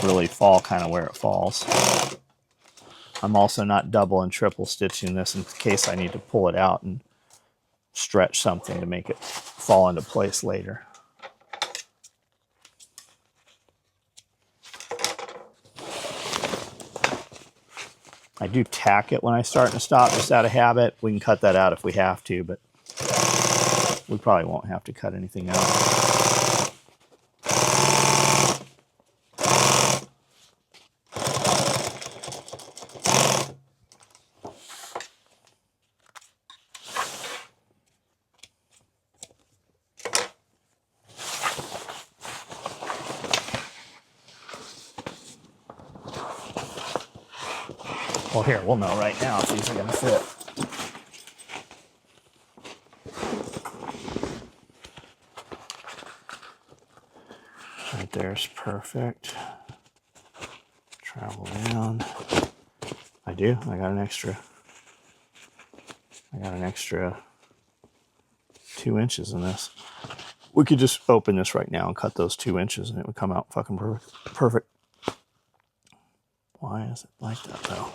really fall kind of where it falls. I'm also not double and triple stitching this in case I need to pull it out and stretch something to make it fall into place later. I do tack it when I start and stop just out of habit. We can cut that out if we have to, but we probably won't have to cut anything out. Well, here, we'll know right now if these are going to fit. Right there's perfect. Travel down. I do. I got an extra 2 inches in this. We could just open this right now and cut those 2 inches and it would come out fucking perfect. Why is it like that though?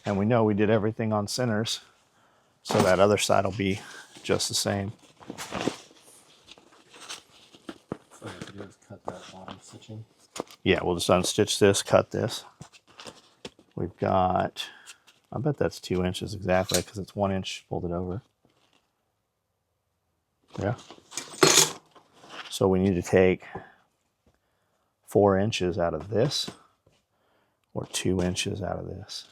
And we know we did everything on centers, so that other side will be just the same. So what I have to do is cut that bottom stitching. Yeah, we'll just unstitch this, cut this. We've got, I bet that's 2 inches exactly because it's 1 inch folded over. Yeah. So we need to take 4 inches out of this or 2 inches out of this.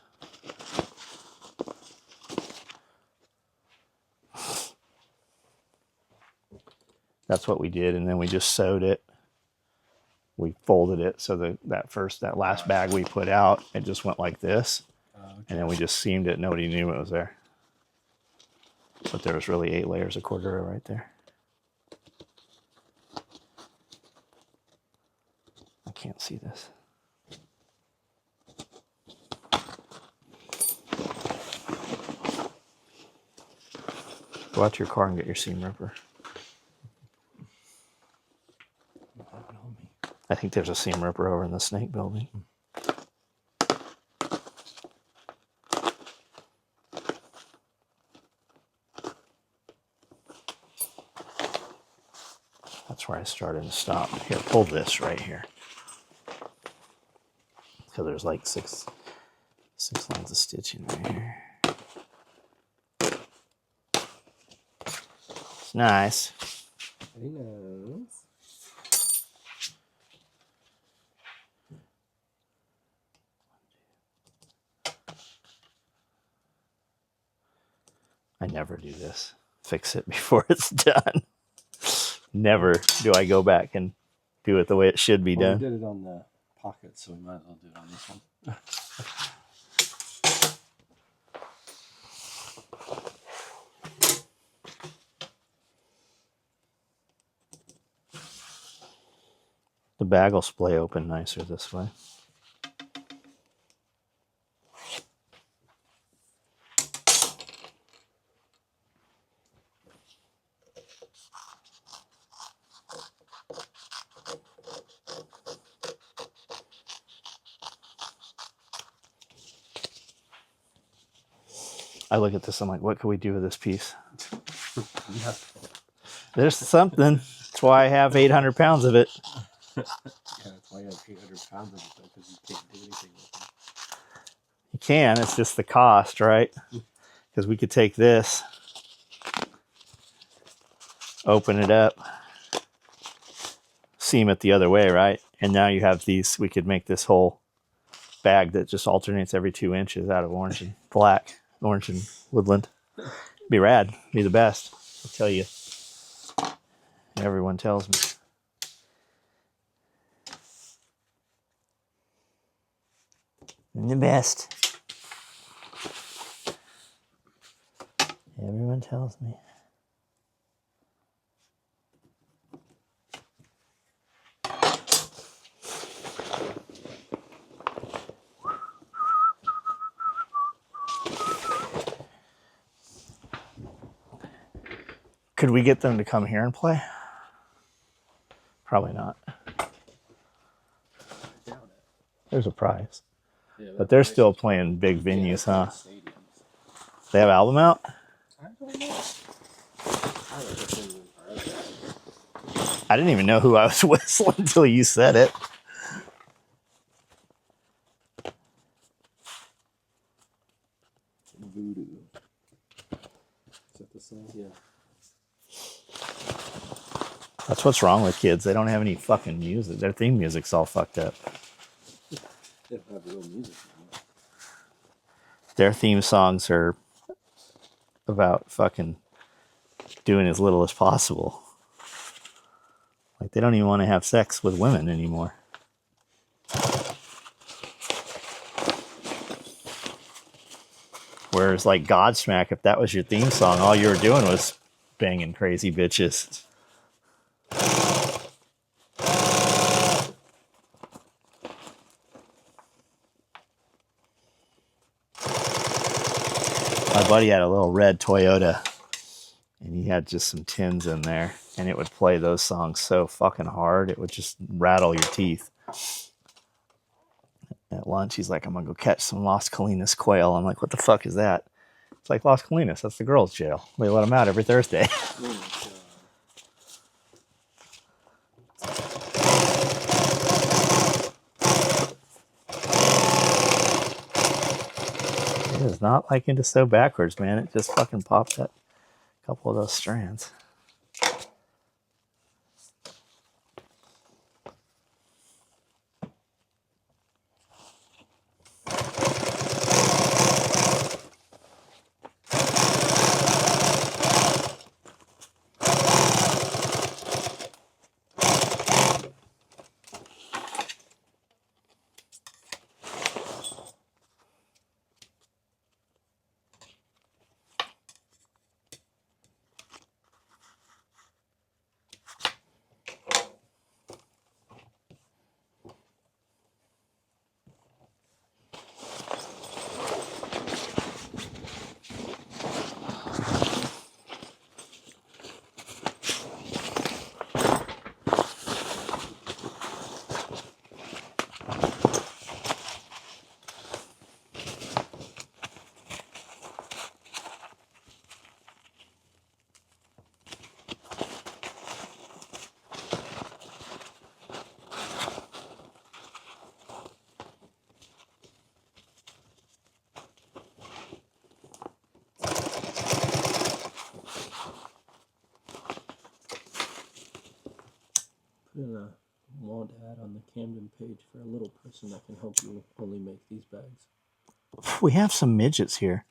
That's what we did, and then we just sewed it. We folded it so that last bag we put out, it just went like this. Okay. And then we just seamed it. Nobody knew it was there. But there was really 8 layers of Cordura right there. I can't see this. Go out to your car and get your seam ripper. I think there's a seam ripper over in the snake building. That's where I started and stopped. Here, pull this right here. So there's like six lines of stitching right here. It's nice. Very nice. I never do this. Fix it before it's done. Never do I go back and do it the way it should be done. We did it on the pocket, so we might as well do it on this one. The bag will splay open nicer this way. I look at this, I'm like, what could we do with this piece? Yeah. There's something. That's why I have 800 pounds of it. Yeah, that's why you have 800 pounds of it, though, because you can't do anything with it. You can, it's just the cost, right? Because we could take this, open it up, seam it the other way, right? And now you have these, we could make this whole bag that just alternates every 2 inches out of orange and black, orange and woodland. Be rad, be the best, I'll tell you. Everyone tells me. I'm the best. Everyone tells me. Could we get them to come here and play? Probably not. I doubt it. There's a prize. Yeah, But that they're price still is- playing big yeah, they're venues, playing huh? stadiums. They have album out? I don't know. I haven't listened to them forever. I didn't even know who I was whistling until you said it. Voodoo. Is that the song? Yeah. That's what's wrong with kids. They don't have any fucking music. Their theme music's all fucked up. They don't have real music anymore. Their theme songs are about fucking doing as little as possible. Like, they don't even want to have sex with women anymore. Whereas, like, Godsmack, if that was your theme song, all you were doing was banging crazy bitches. My buddy had a little red Toyota, and he had just some tins in there, and it would play those songs so fucking hard, it would just rattle your teeth. At lunch, he's like, I'm gonna go catch some Las Colinas quail. I'm like, what the fuck is that? It's like Las Colinas, that's the girls' jail. They let them out every Thursday. Oh my god. It is not liking to sew backwards, man. It just fucking popped that couple of those strands. Put in a want ad on the Camden page for a little person that can help you only make these bags. We have some midgets here.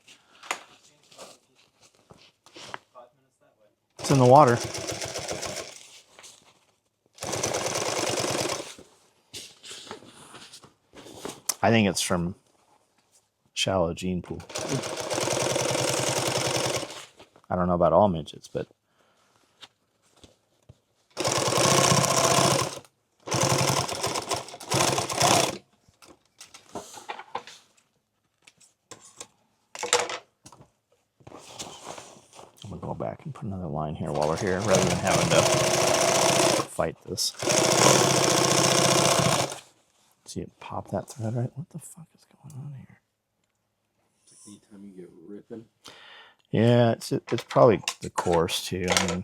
It's in the water. I think it's from Shallow Gene Pool. I don't know about all midgets, but I'm gonna go back and put another line here while we're here, rather than having to fight this. See it pop that thread right? What the fuck is going on here? It's like anytime you get ripping. Yeah, it's probably the course too. I mean,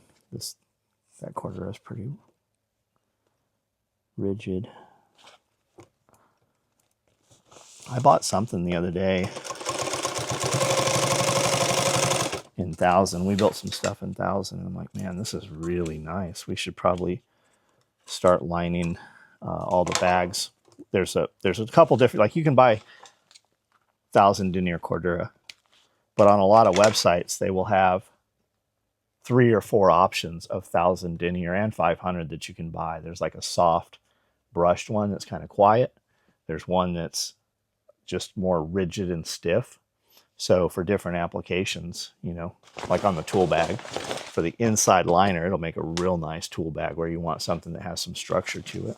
that quarter is pretty rigid. I bought something the other day in 1000. We built some stuff in 1000. I'm like, man, this is really nice. We should probably start lining all the bags. There's a couple different, like, you can buy 1000 denier Cordura, but on a lot of websites they will have 3 or 4 options of 1000 denier and 500 that you can buy. There's like a soft brushed one that's kind of quiet. There's one that's just more rigid and stiff. So for different applications, you know, like on the tool bag, for the inside liner, it'll make a real nice tool bag where you want something that has some structure to it.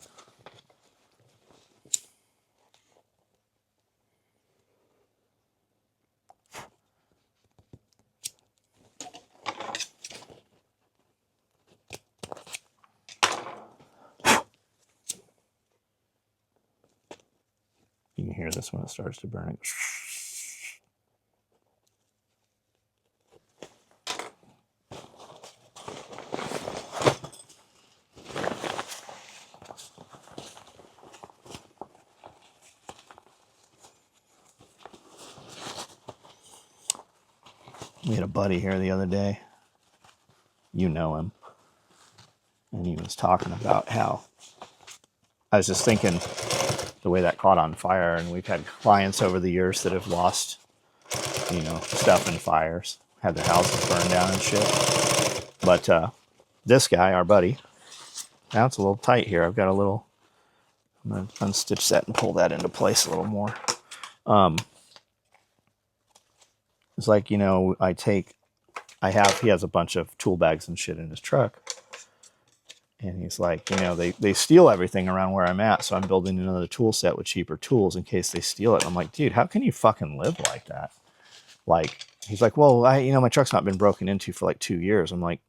You hear this when it starts to burn. We had a buddy here the other day. You know him. And he was talking about how I was just thinking the way that caught on fire, and we've had clients over the years that have lost, stuff in fires, had their houses burned down and shit. But this guy, our buddy, now it's a little tight here. I'm going to unstitch that and pull that into place a little more. It's like, he has a bunch of tool bags and shit in his truck. And he's like, they steal everything around where I'm at, so I'm building another tool set with cheaper tools in case they steal it. And I'm like, dude, how can you fucking live like that? Like, he's like, well, my truck's not been broken into for like 2 years. I'm like,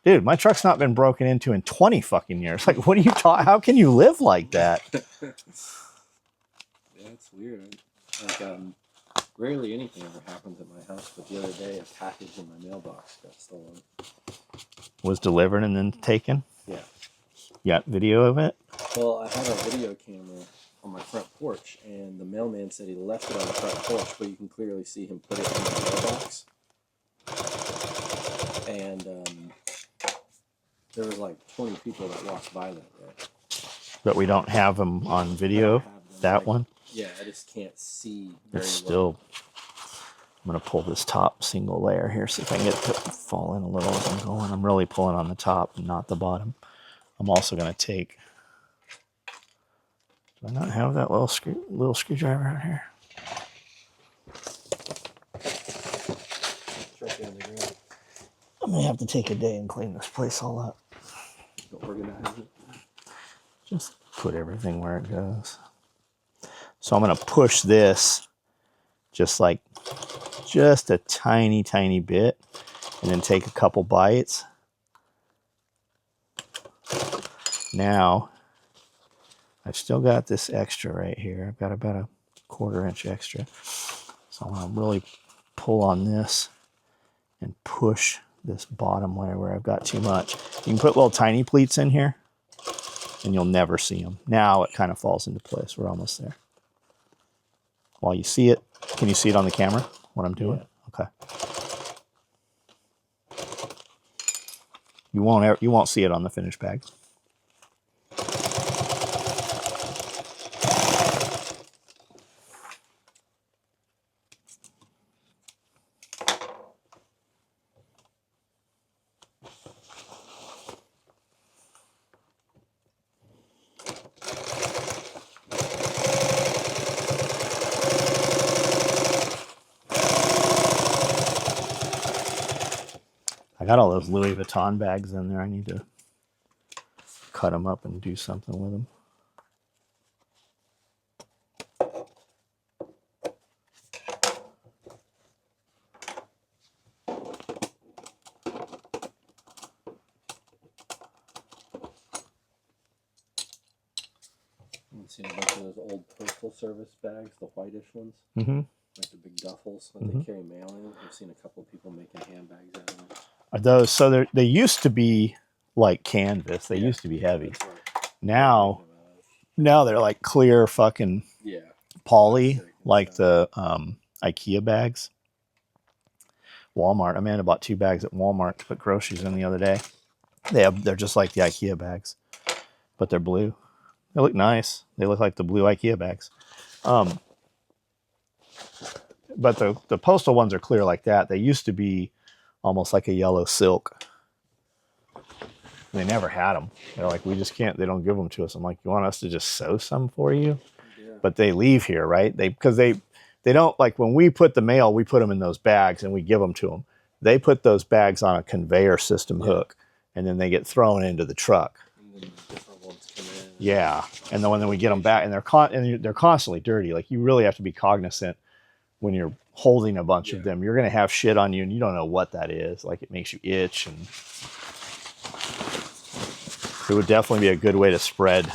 dude, my truck's not been broken into in 20 fucking years. Like, what are you talking? How can you live like that? Yeah, it's weird. Like, rarely anything ever happens at my house, but the other day a package in my mailbox got stolen. Was delivered and then taken? Yeah. You got video of it? Well, I have a video camera on my front porch, and the mailman said he left it on the front porch, but you can clearly see him put it in the mailbox. And there was like 20 people that walked by that day. But we don't have them on video, that one? Yeah, I just can't see very It's well. still... I'm going to pull this top single layer here, see if I can get it to fall in a little as I'm going. I'm really pulling on the top and not the bottom. I'm also going to take... Do I not have that little screwdriver out here? I'm going to have to take a day and clean this place all up. Organize it. Just put everything where it goes. So I'm going to push this just a tiny, tiny bit, and then take a couple bites. Now, I've still got this extra right here. I've got about a 1/4 inch extra. So I'm going to really pull on this and push this bottom layer where I've got too much. You can put little tiny pleats in here, and you'll never see them. Now it kind of falls into place. We're almost there. While you see it, can you see it on the camera, what I'm doing? Yeah. Okay. You won't see it on the finished bag. I got all those Louis Vuitton bags in there. I need to cut them up and do something with them. I've seen a bunch of those old postal service bags, the whitish ones, Mm-hmm. like the big duffels that they carry mail in. I've seen a couple of people making handbags out of them. Are those, so they used to be like canvas. They used to be heavy. Now they're like clear fucking poly, like the IKEA bags. Walmart. Amanda bought 2 bags at Walmart to put groceries in the other day. They're just like the IKEA bags, but they're blue. They look nice. They look like the blue IKEA bags. But the postal ones are clear like that. They used to be almost like a yellow silk. They never had them. They're like, we just can't, they don't give them to us. I'm like, you want us to just sew some for you? Yeah. But they leave here, right? Because they don't, like when we put the mail, we put them in those bags and we give them to them. They put those bags on a conveyor system hook, and then they get thrown into the truck. And then different ones come in. Yeah. And then when we get them back, and they're constantly dirty. Like, you really have to be cognizant when you're holding a bunch of them. You're going to have shit on you and you don't know what that is. Like, it makes you itch, and it would definitely be a good way to spread,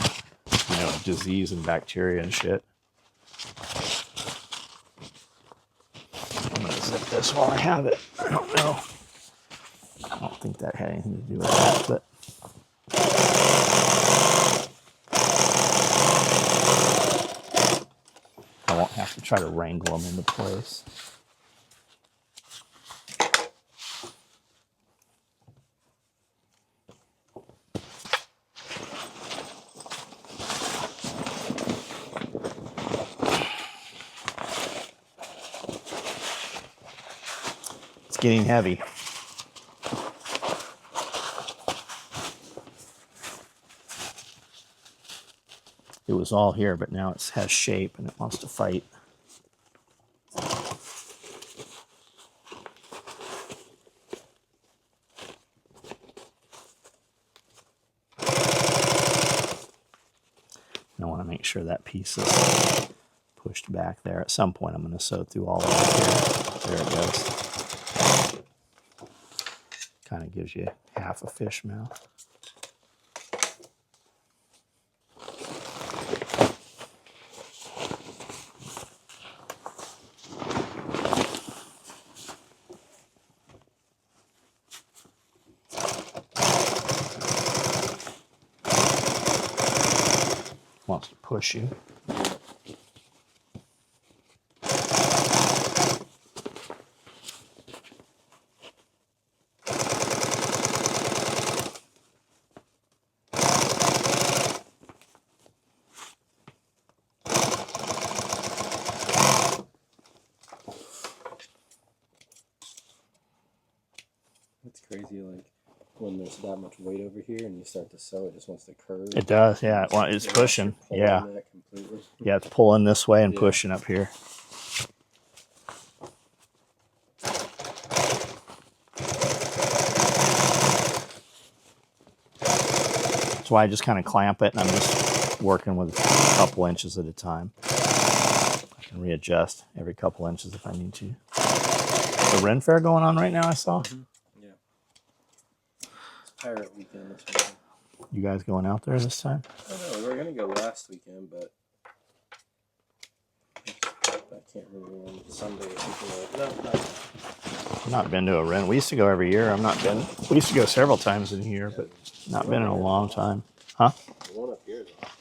disease and bacteria and shit. I'm gonna zip this while I have it. I don't know. I don't think that had anything to do with that, but I won't have to try to wrangle them into place. It's getting heavy. It was all here, but now it has shape and it wants to fight. I want to make sure that piece is pushed back there. At some point, I'm going to sew through all of it here. There it goes. Kind of gives you half a fish mouth. Wants to push you. It's crazy, like when there's that much weight over here and you start to sew, it just wants to curve. It does, yeah. It's pushing. Yeah. Completely. Yeah, it's pulling this way and Yeah. pushing up here. That's why I just kind of clamp it and I'm just working with a couple inches at a time. I can readjust every couple inches if I need to. The Ren Fair going on right now, I saw. Mm-hmm. Yeah. It's pirate weekend this weekend. You guys going out there this time? I don't know, we were going to go last weekend, but I can't remember when, Sunday or something like that. No, I've not been to a Ren. We used to go every year. I've not been. We used to go several times in a year, but not been in a long time. Huh? The one up here is awesome.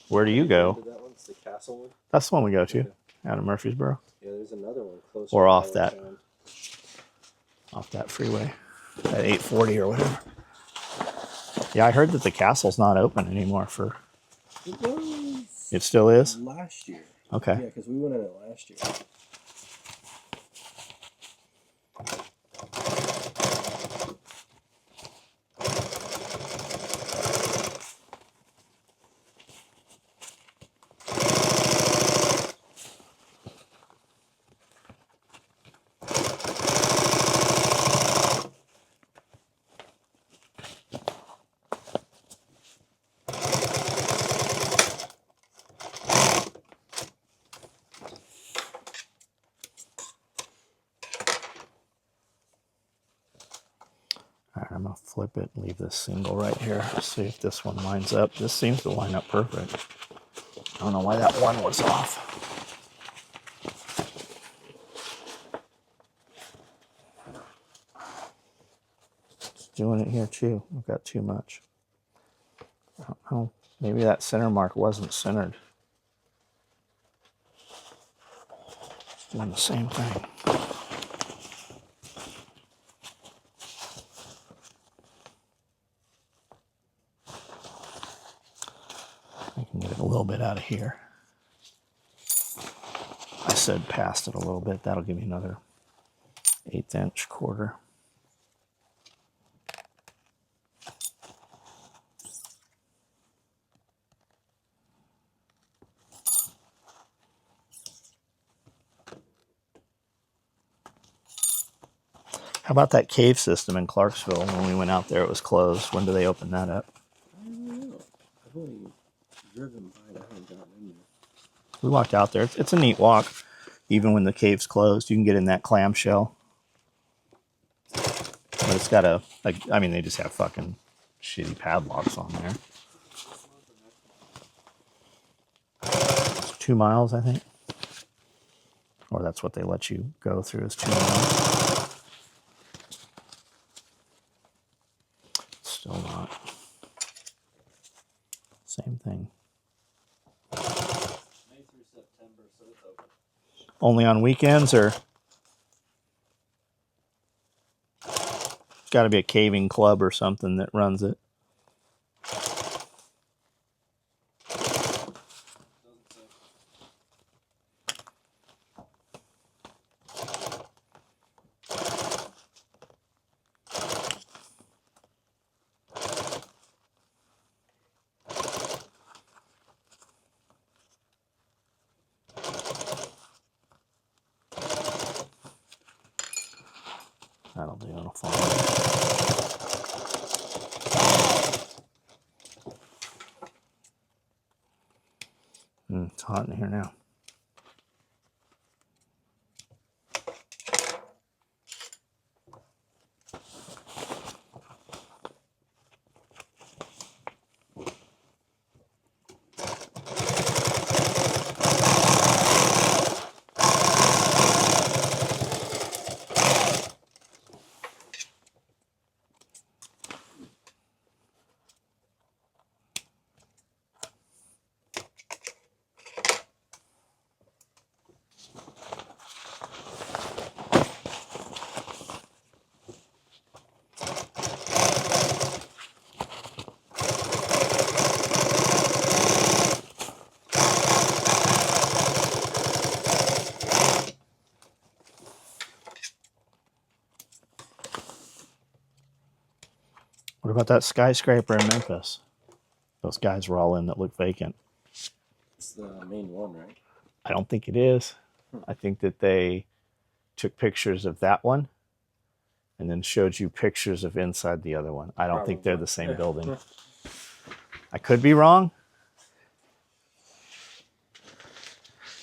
Where do you go? That one? It's the castle one? That's the one we go to, out of Murfreesboro. Yeah, there's another one closer. Or to off where I that. found. Off that freeway at 840 or whatever. Yeah, I heard that the castle's not open anymore for. It was It still is? last year. Okay. Yeah, because we went in it last year. All right, I'm going to flip it and leave this single right here. See if this one lines up. This seems to line up perfect. I don't know why that one was off. It's doing it here too. I've got too much. I don't know. Maybe that center mark wasn't centered. It's doing the same thing. I can get it a little bit out of here. I said past it a little bit. That'll give me another 1/8 inch quarter. How about that cave system in Clarksville? When we went out there, it was closed. When do they open that up? I don't know. I've only driven by it. I haven't gotten in there. We walked out there. It's a neat walk. Even when the cave's closed, you can get in that clamshell. But it's got I mean, they just have fucking shitty padlocks on there. 2 miles, I think. Or that's what they let you go through is 2 miles. Still not. Same thing. May through September, so it's open. Only on weekends, or got to be a caving club or something that runs it. Doesn't say. That'll do. It'll fall. It's hot in here now. What about that skyscraper in Memphis? Those guys were all in that look vacant. It's the main one, right? I don't think it is. I think that they took pictures of that one and then showed you pictures of inside the other one. I don't think they're the same building. I could be wrong,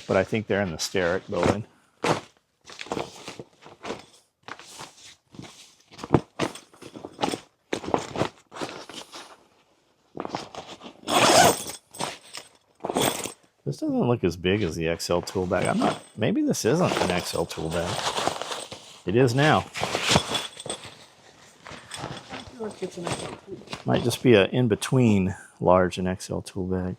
but I think they're in the Steric building. This doesn't look as big as the XL tool bag. I'm not. Maybe this isn't an XL tool bag. It is now. Might just be an in between large and XL tool bag.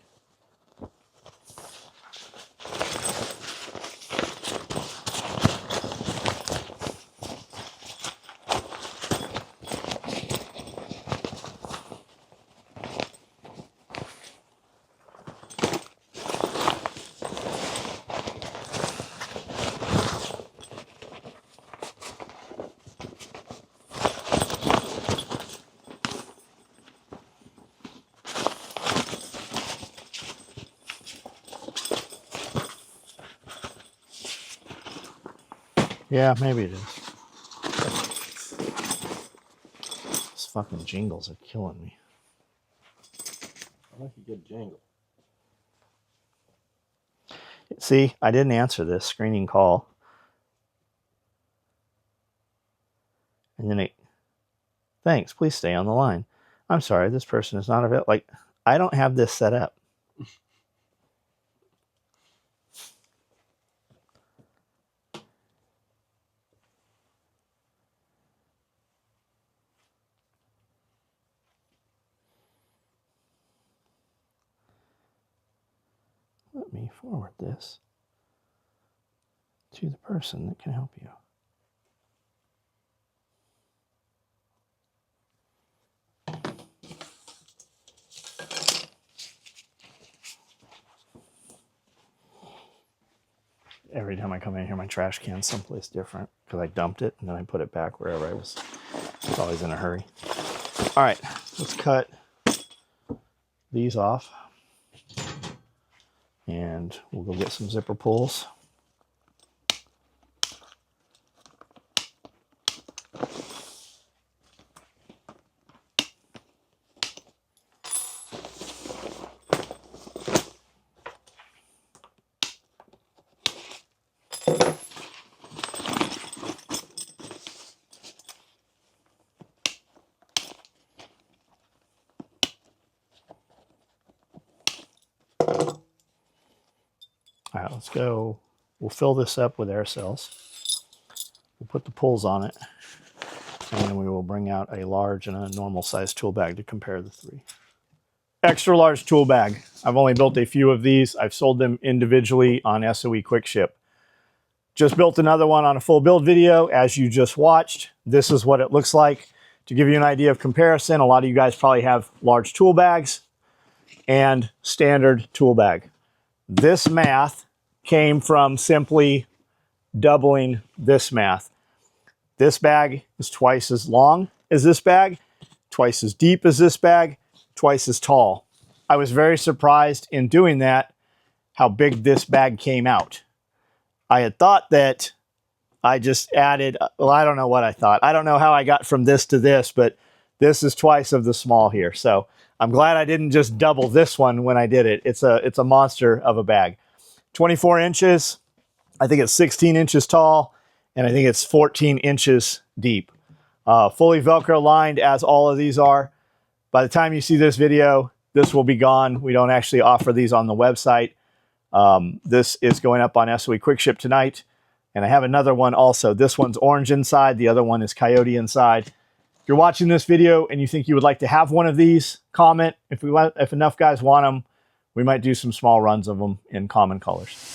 Yeah, maybe it is. These fucking jingles are killing me. I like a good jingle. See, I didn't answer this screening call. And then it, thanks, please stay on the line. I'm sorry, this person is not available. Like, I don't have this set up. Let me forward this to the person that can help you. Every time I come in here, my trash can's someplace different because I dumped it and then I put it back wherever I was. I was always in a hurry. All right, let's cut these off and we'll go get some zipper pulls. let's go. We'll fill this up with air cells. We'll put the pulls on it, and then we will bring out a large and a normal size tool bag to compare the three. Extra large tool bag. I've only built a few of these. I've sold them individually on SOE Quick Ship. Just built another one on a full build video, as you just watched. This is what it looks like. To give you an idea of comparison, a lot of you guys probably have large tool bags and standard tool bag. This math came from simply doubling this math. This bag is twice as long as this bag, twice as deep as this bag, twice as tall. I was very surprised in doing that how big this bag came out. I had thought that I just added, well, I don't know what I thought. I don't know how I got from this to this, but this is twice of the small here. So I'm glad I didn't just double this one when I did it. It's a monster of a bag. 24 inches. I think it's 16 inches tall, and I think it's 14 inches deep. Fully Velcro lined, as all of these are. By the time you see this video, this will be gone. We don't actually offer these on the website. This is going up on SOE Quick Ship tonight. And I have another one also. This one's orange inside. The other one is coyote inside. If you're watching this video and you think you would like to have one of these, comment. If enough guys want them, we might do some small runs of them in common colors.